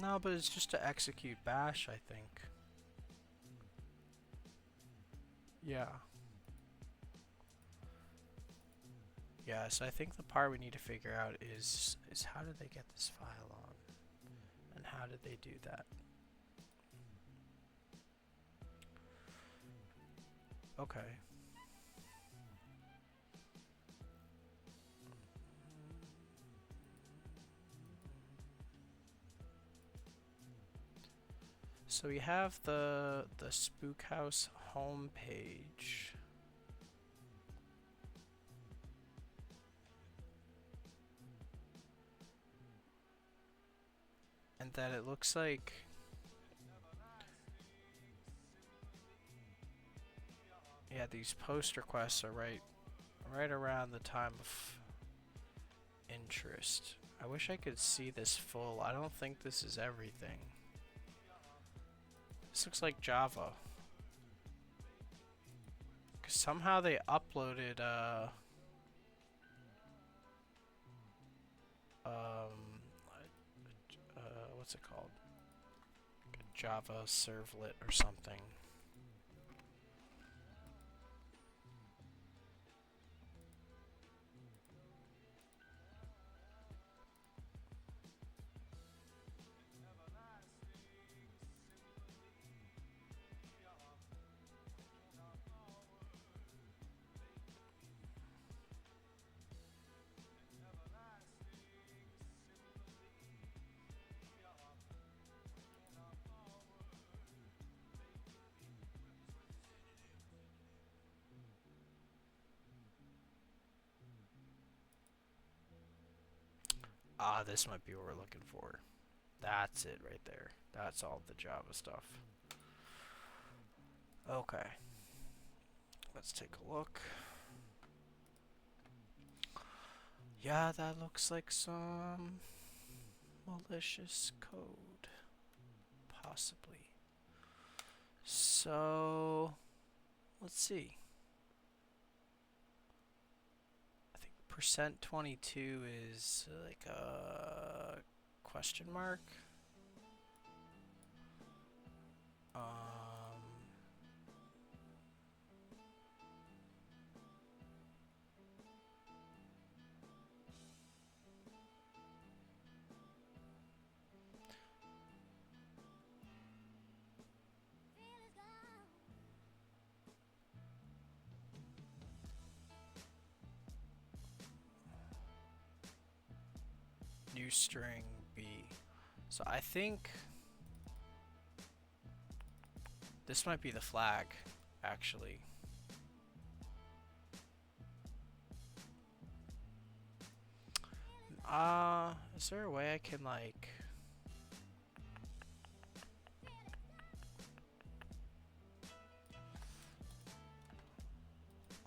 No, but it's just to execute bash, I think. Yeah. Yeah, so I think the part we need to figure out is how did they get this file on? And how did they do that? Okay. So we have the Spook House homepage. And then it looks like yeah, these post requests are right around the time of interest. I wish I could see this full. I don't think this is everything. This looks like Java. 'Cause somehow they uploaded what's it called? A Java servlet or something. Ah, this might be what we're looking for. That's it right there. That's all the Java stuff. Okay. Let's take a look. Yeah, that looks like some malicious code. Possibly. So, let's see. %22 is like a question mark. New string B. So I think this might be the flag, actually. Is there a way I can like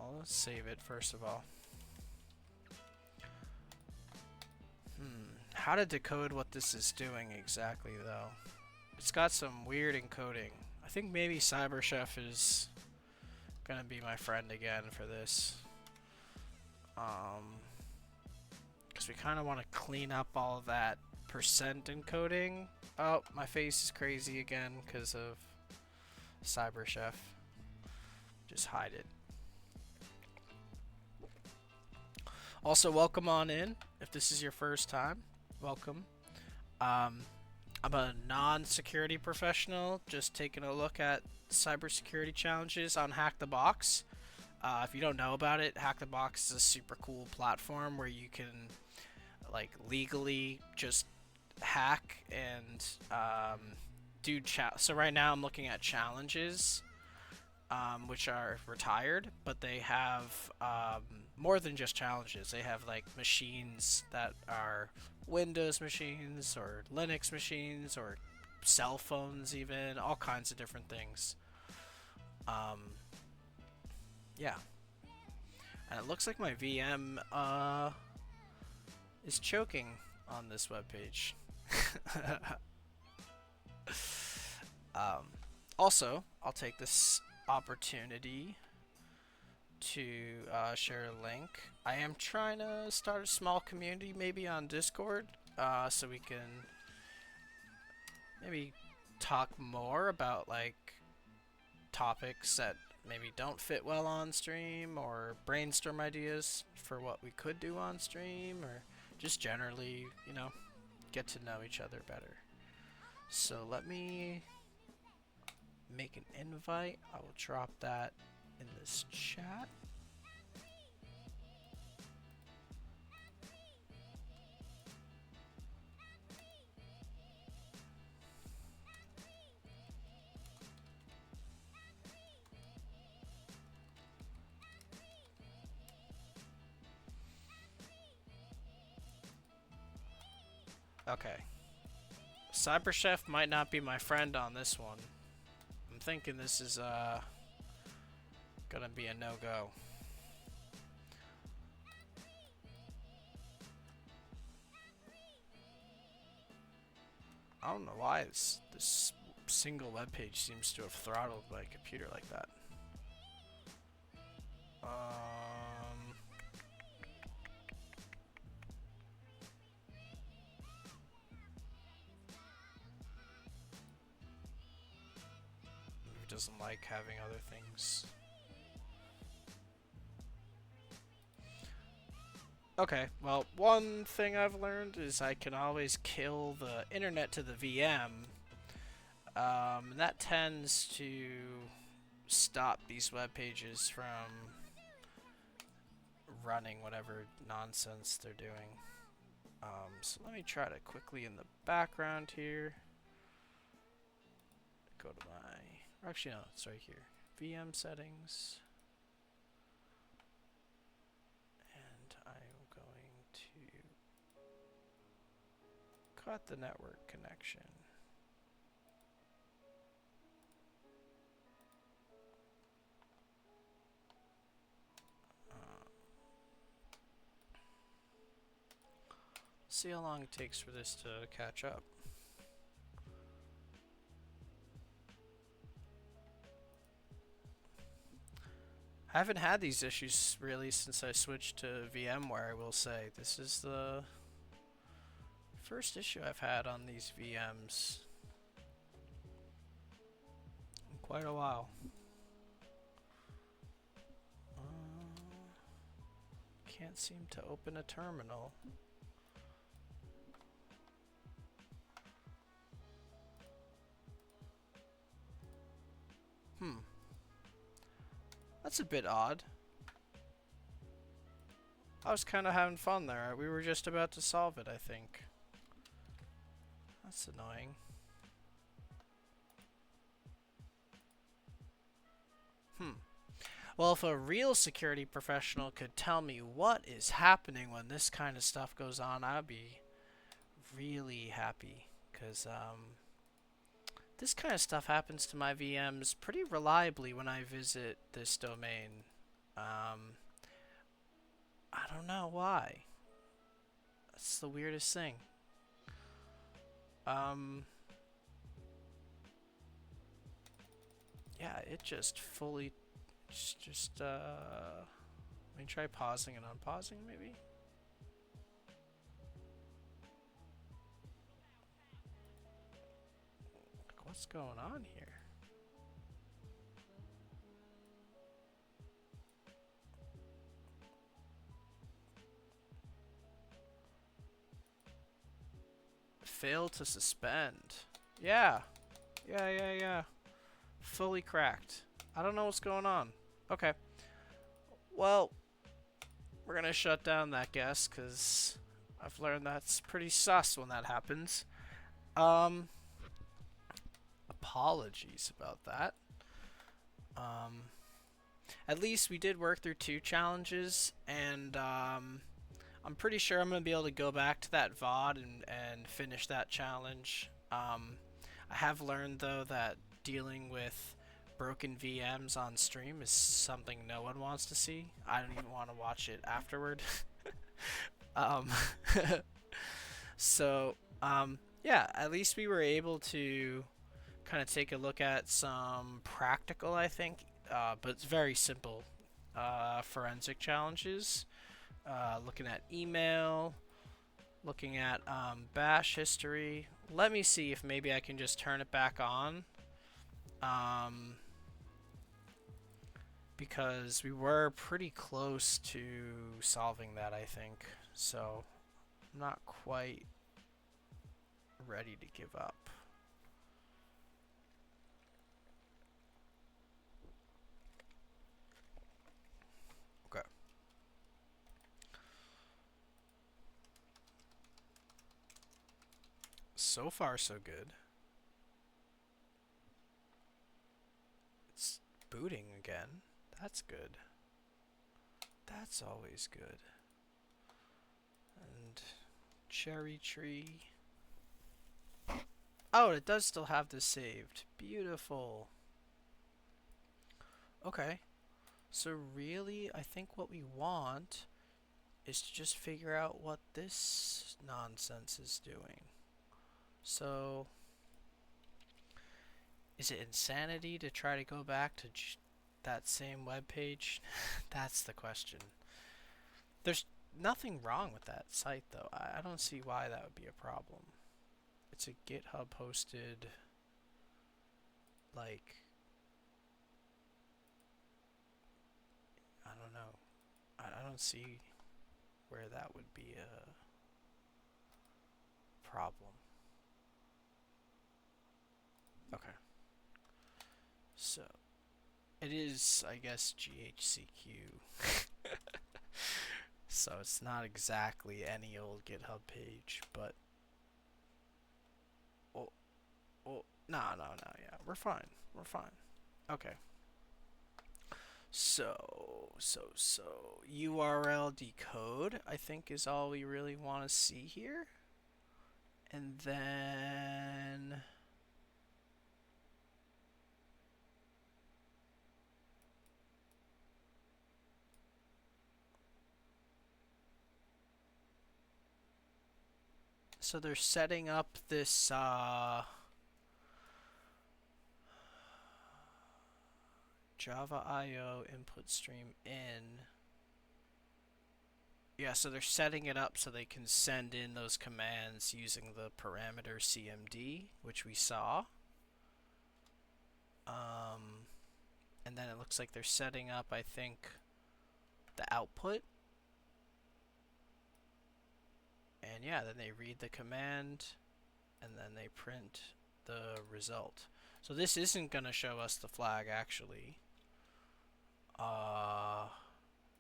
I'll save it first of all. How to decode what this is doing exactly, though. It's got some weird encoding. I think maybe CyberChef is gonna be my friend again for this. Because we kind of want to clean up all of that percent encoding. Oh, my face is crazy again because of CyberChef. Just hide it. Also, welcome on in. If this is your first time, welcome. I'm a non-security professional, just taking a look at cybersecurity challenges on HackTheBox. If you don't know about it, HackTheBox is a super cool platform where you can like legally just hack and do so right now I'm looking at challenges, which are retired, but they have more than just challenges. They have like machines that are Windows machines or Linux machines or cell phones, even all kinds of different things. Um, yeah, and it looks like my VM is choking on this webpage. um, Also, I'll take this opportunity to share a link. I am trying to start a small community, maybe on Discord, so we can maybe talk more about like topics that maybe don't fit well on stream, or brainstorm ideas for what we could do on stream, or just generally, you know, get to know each other better. So let me make an invite. I will drop that in this chat. Okay. Cyber Chef might not be my friend on this one. I'm thinking this is gonna be a no-go. I don't know why this single web page seems to have throttled my computer like that. It doesn't like having other things. Okay, well, one thing I've learned is I can always kill the internet to the VM. And that tends to stop these web pages from running whatever nonsense they're doing. So let me try to quickly in the background here go to my, or actually no, it's right here, VM settings, and I'm going to cut the network connection. See how long it takes for this to catch up. I haven't had these issues really since I switched to VMware, I will say. This is the first issue I've had on these VMs in quite a while. Can't seem to open a terminal. That's a bit odd. I was kind of having fun there. We were just about to solve it, I think. That's annoying. Well, if a real security professional could tell me what is happening when this kind of stuff goes on, I'd be really happy. Because, this kind of stuff happens to my VMs pretty reliably when I visit this domain. I don't know why. That's the weirdest thing. Yeah, it just fully let me try pausing and unpausing maybe. What's going on here? Fail to suspend. Yeah. Yeah. Fully cracked. I don't know what's going on. Okay. Well, we're gonna shut down that guess because I've learned that's pretty sus when that happens. Um, Apologies about that. Um, at least we did work through 2 challenges, and I'm pretty sure I'm gonna be able to go back to that VOD and finish that challenge. I have learned though that dealing with broken VMs on stream is something no one wants to see. I don't even want to watch it afterward. um, so yeah, at least we were able to kind of take a look at some practical, I think, but it's very simple forensic challenges. Looking at email, looking at bash history. Let me see if maybe I can just turn it back on. Because we were pretty close to solving that, I think. So, I'm not quite ready to give up. Okay. So far, so good. It's booting again. That's good. That's always good. And cherry tree. Oh, it does still have this saved. Beautiful. Okay. So really, I think what we want is to just figure out what this nonsense is doing. So, is it insanity to try to go back to that same web page? That's the question. There's nothing wrong with that site, though. I don't see why that would be a problem. It's a GitHub hosted, like, I don't know. I don't see where that would be a problem. Okay. So, it is, I guess, GHCQ. So it's not exactly any old GitHub page, but no, yeah, we're fine. We're fine. Okay. So URL decode, I think, is all we really want to see here. And then so they're setting up this Java IO input stream in. Yeah, so they're setting it up so they can send in those commands using the parameter CMD, which we saw. And then it looks like they're setting up, I think, the output. And yeah, then they read the command, and then they print the result. So this isn't going to show us the flag, actually.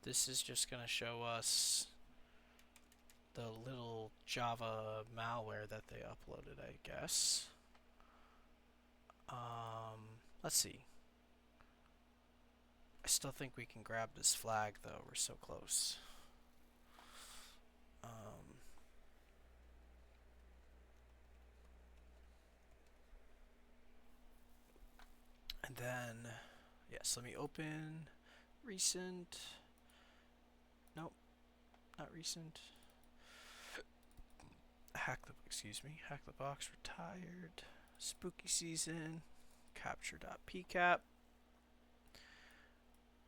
This is just going to show us the little Java malware that they uploaded, I guess. Let's see. I still think we can grab this flag, though. We're so close. And then, yes, let me open recent. Nope, not recent. HackTheBox retired. Spooky season. Capture.pcap.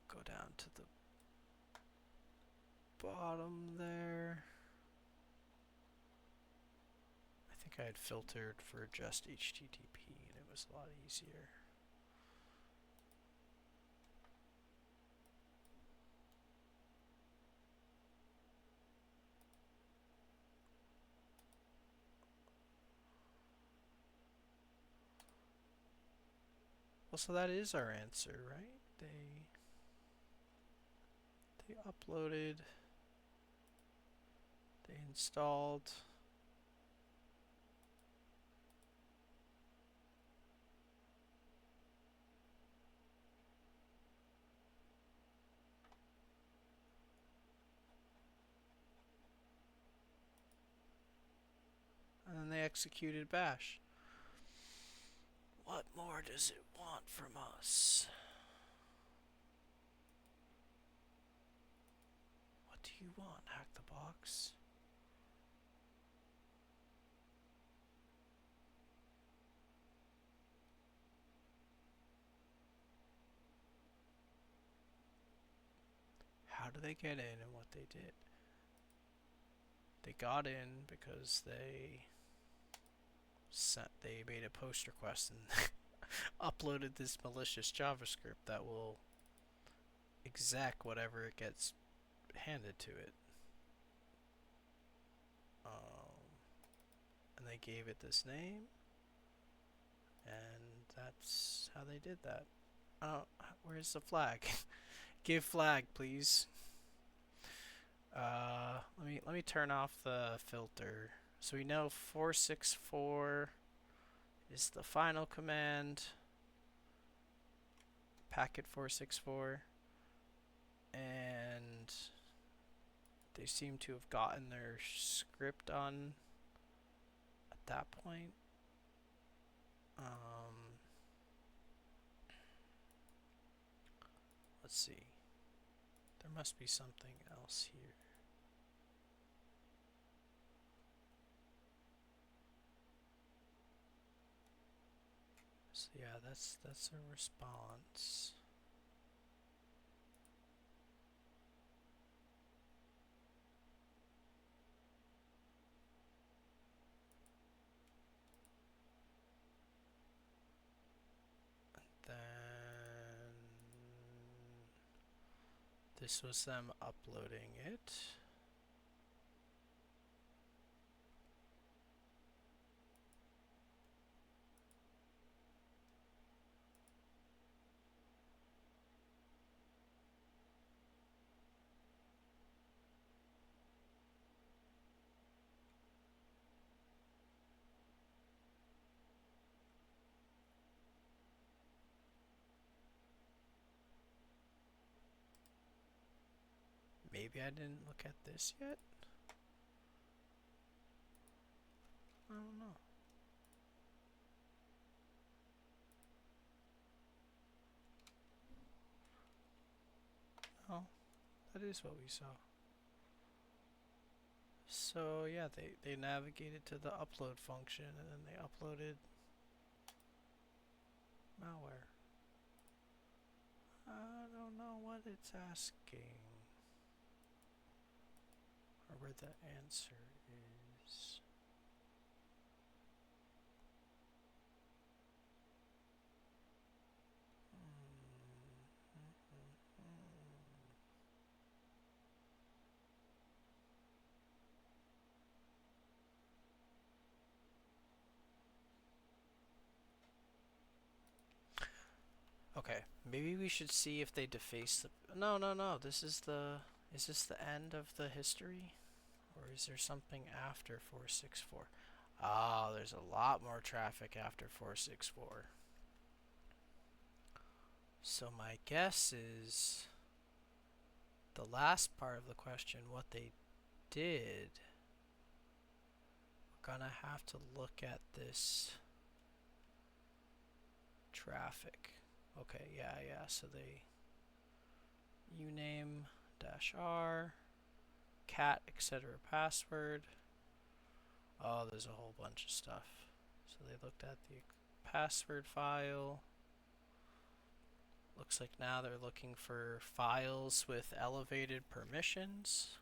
Go down to the bottom there. I think I had filtered for just HTTP and it was a lot easier. Well, so that is our answer, right? They uploaded They installed. And then they executed bash. What more does it want from us? What do you want, Hack the Box? How do they get in and what they did? They got in because they made a post request and uploaded this malicious JavaScript that will exec whatever it gets handed to it. And they gave it this name, and that's how they did that. Oh, where's the flag? Give flag, please. Let me turn off the filter. So we know 464 is the final command. Packet 464, and they seem to have gotten their script on at that point. Let's see. There must be something else here. So yeah, that's a response. Then this was them uploading it. Maybe I didn't look at this yet? I don't know. Oh, that is what we saw. So yeah, they navigated to the upload function and then they uploaded malware. I don't know what it's asking. Or where the answer is. Okay, maybe we should see if they deface the... No, this is the... Is this the end of the history? Or is there something after 464? Ah, there's a lot more traffic after 464. So my guess is the last part of the question, what they did, we're gonna have to look at this traffic. Okay, yeah, so they uname -r cat etc password. Oh, there's a whole bunch of stuff. So they looked at the password file. Looks like now they're looking for files with elevated permissions.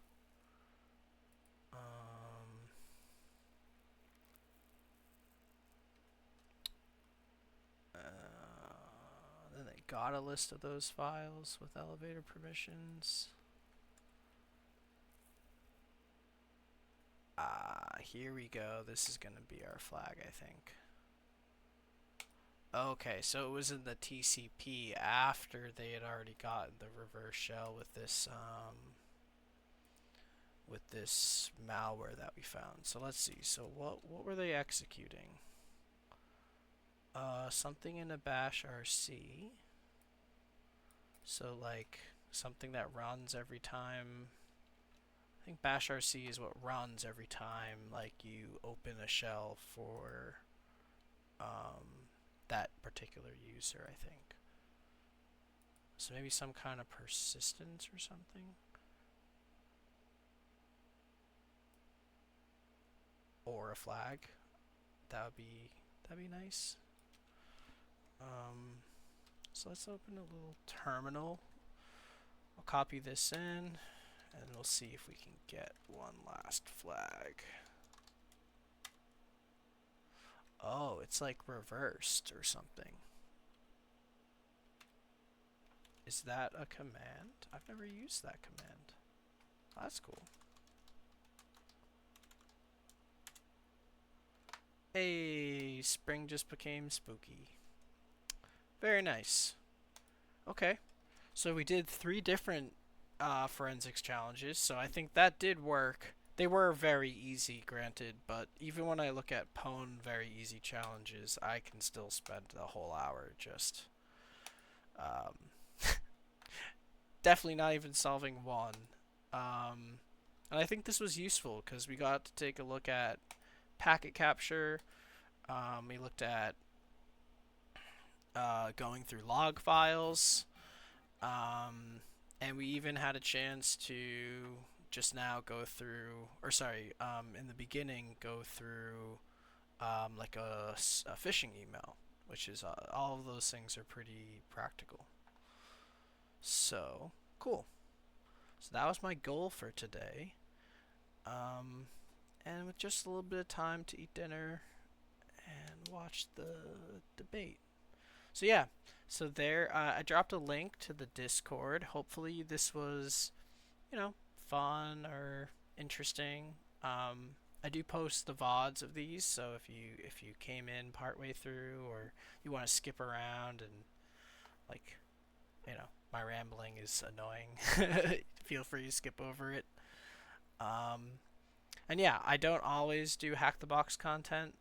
Then they got a list of those files with elevated permissions. Here we go. This is going to be our flag, I think. Okay, so it was in the TCP after they had already gotten the reverse shell with this with this malware that we found. So let's see. So what were they executing? Something in a bash RC. So like something that runs every time. I think bash RC is what runs every time like you open a shell for that particular user, I think. So maybe some kind of persistence or something. Or a flag. That'd be nice. So let's open a little terminal. I'll copy this in, and we'll see if we can get one last flag. Oh, it's like reversed or something. Is that a command? I've never used that command. Oh, that's cool. Hey, spring just became spooky. Very nice. Okay, so we did 3 different forensics challenges, so I think that did work. They were very easy, granted, but even when I look at Pwn very easy challenges, I can still spend the whole hour just definitely not even solving one. And I think this was useful because we got to take a look at packet capture. We looked at going through log files. And we even had a chance to just now go through, or sorry, in the beginning, go through like a phishing email, which is all of those things are pretty practical. So, cool. So that was my goal for today. And with just a little bit of time to eat dinner and watch the debate. So yeah, so there, I dropped a link to the Discord. Hopefully this was, fun or interesting. I do post the VODs of these, so if you came in partway through or you want to skip around and like, my rambling is annoying, feel free to skip over it. And yeah, I don't always do Hack the Box content.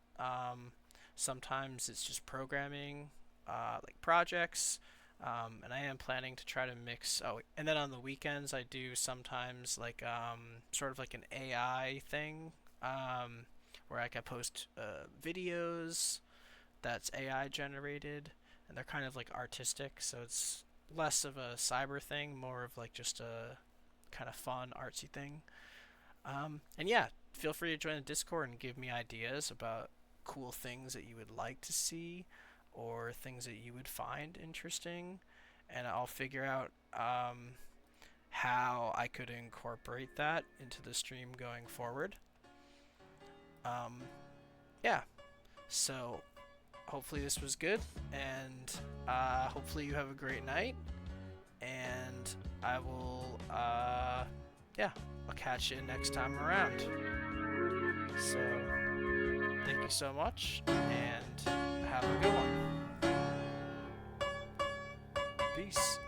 Sometimes it's just programming, like projects, and I am planning to try to mix. Oh, and then on the weekends I do sometimes like sort of like an AI thing, where I can post videos that's AI generated, and they're kind of like artistic, so it's less of a cyber thing, more of like just a kind of fun artsy thing. And yeah, feel free to join the Discord and give me ideas about cool things that you would like to see or things that you would find interesting, and I'll figure out how I could incorporate that into the stream going forward. Yeah, so hopefully this was good, and hopefully you have a great night, and I will yeah, I'll catch you next time around. So thank you so much, and have a good one. Peace.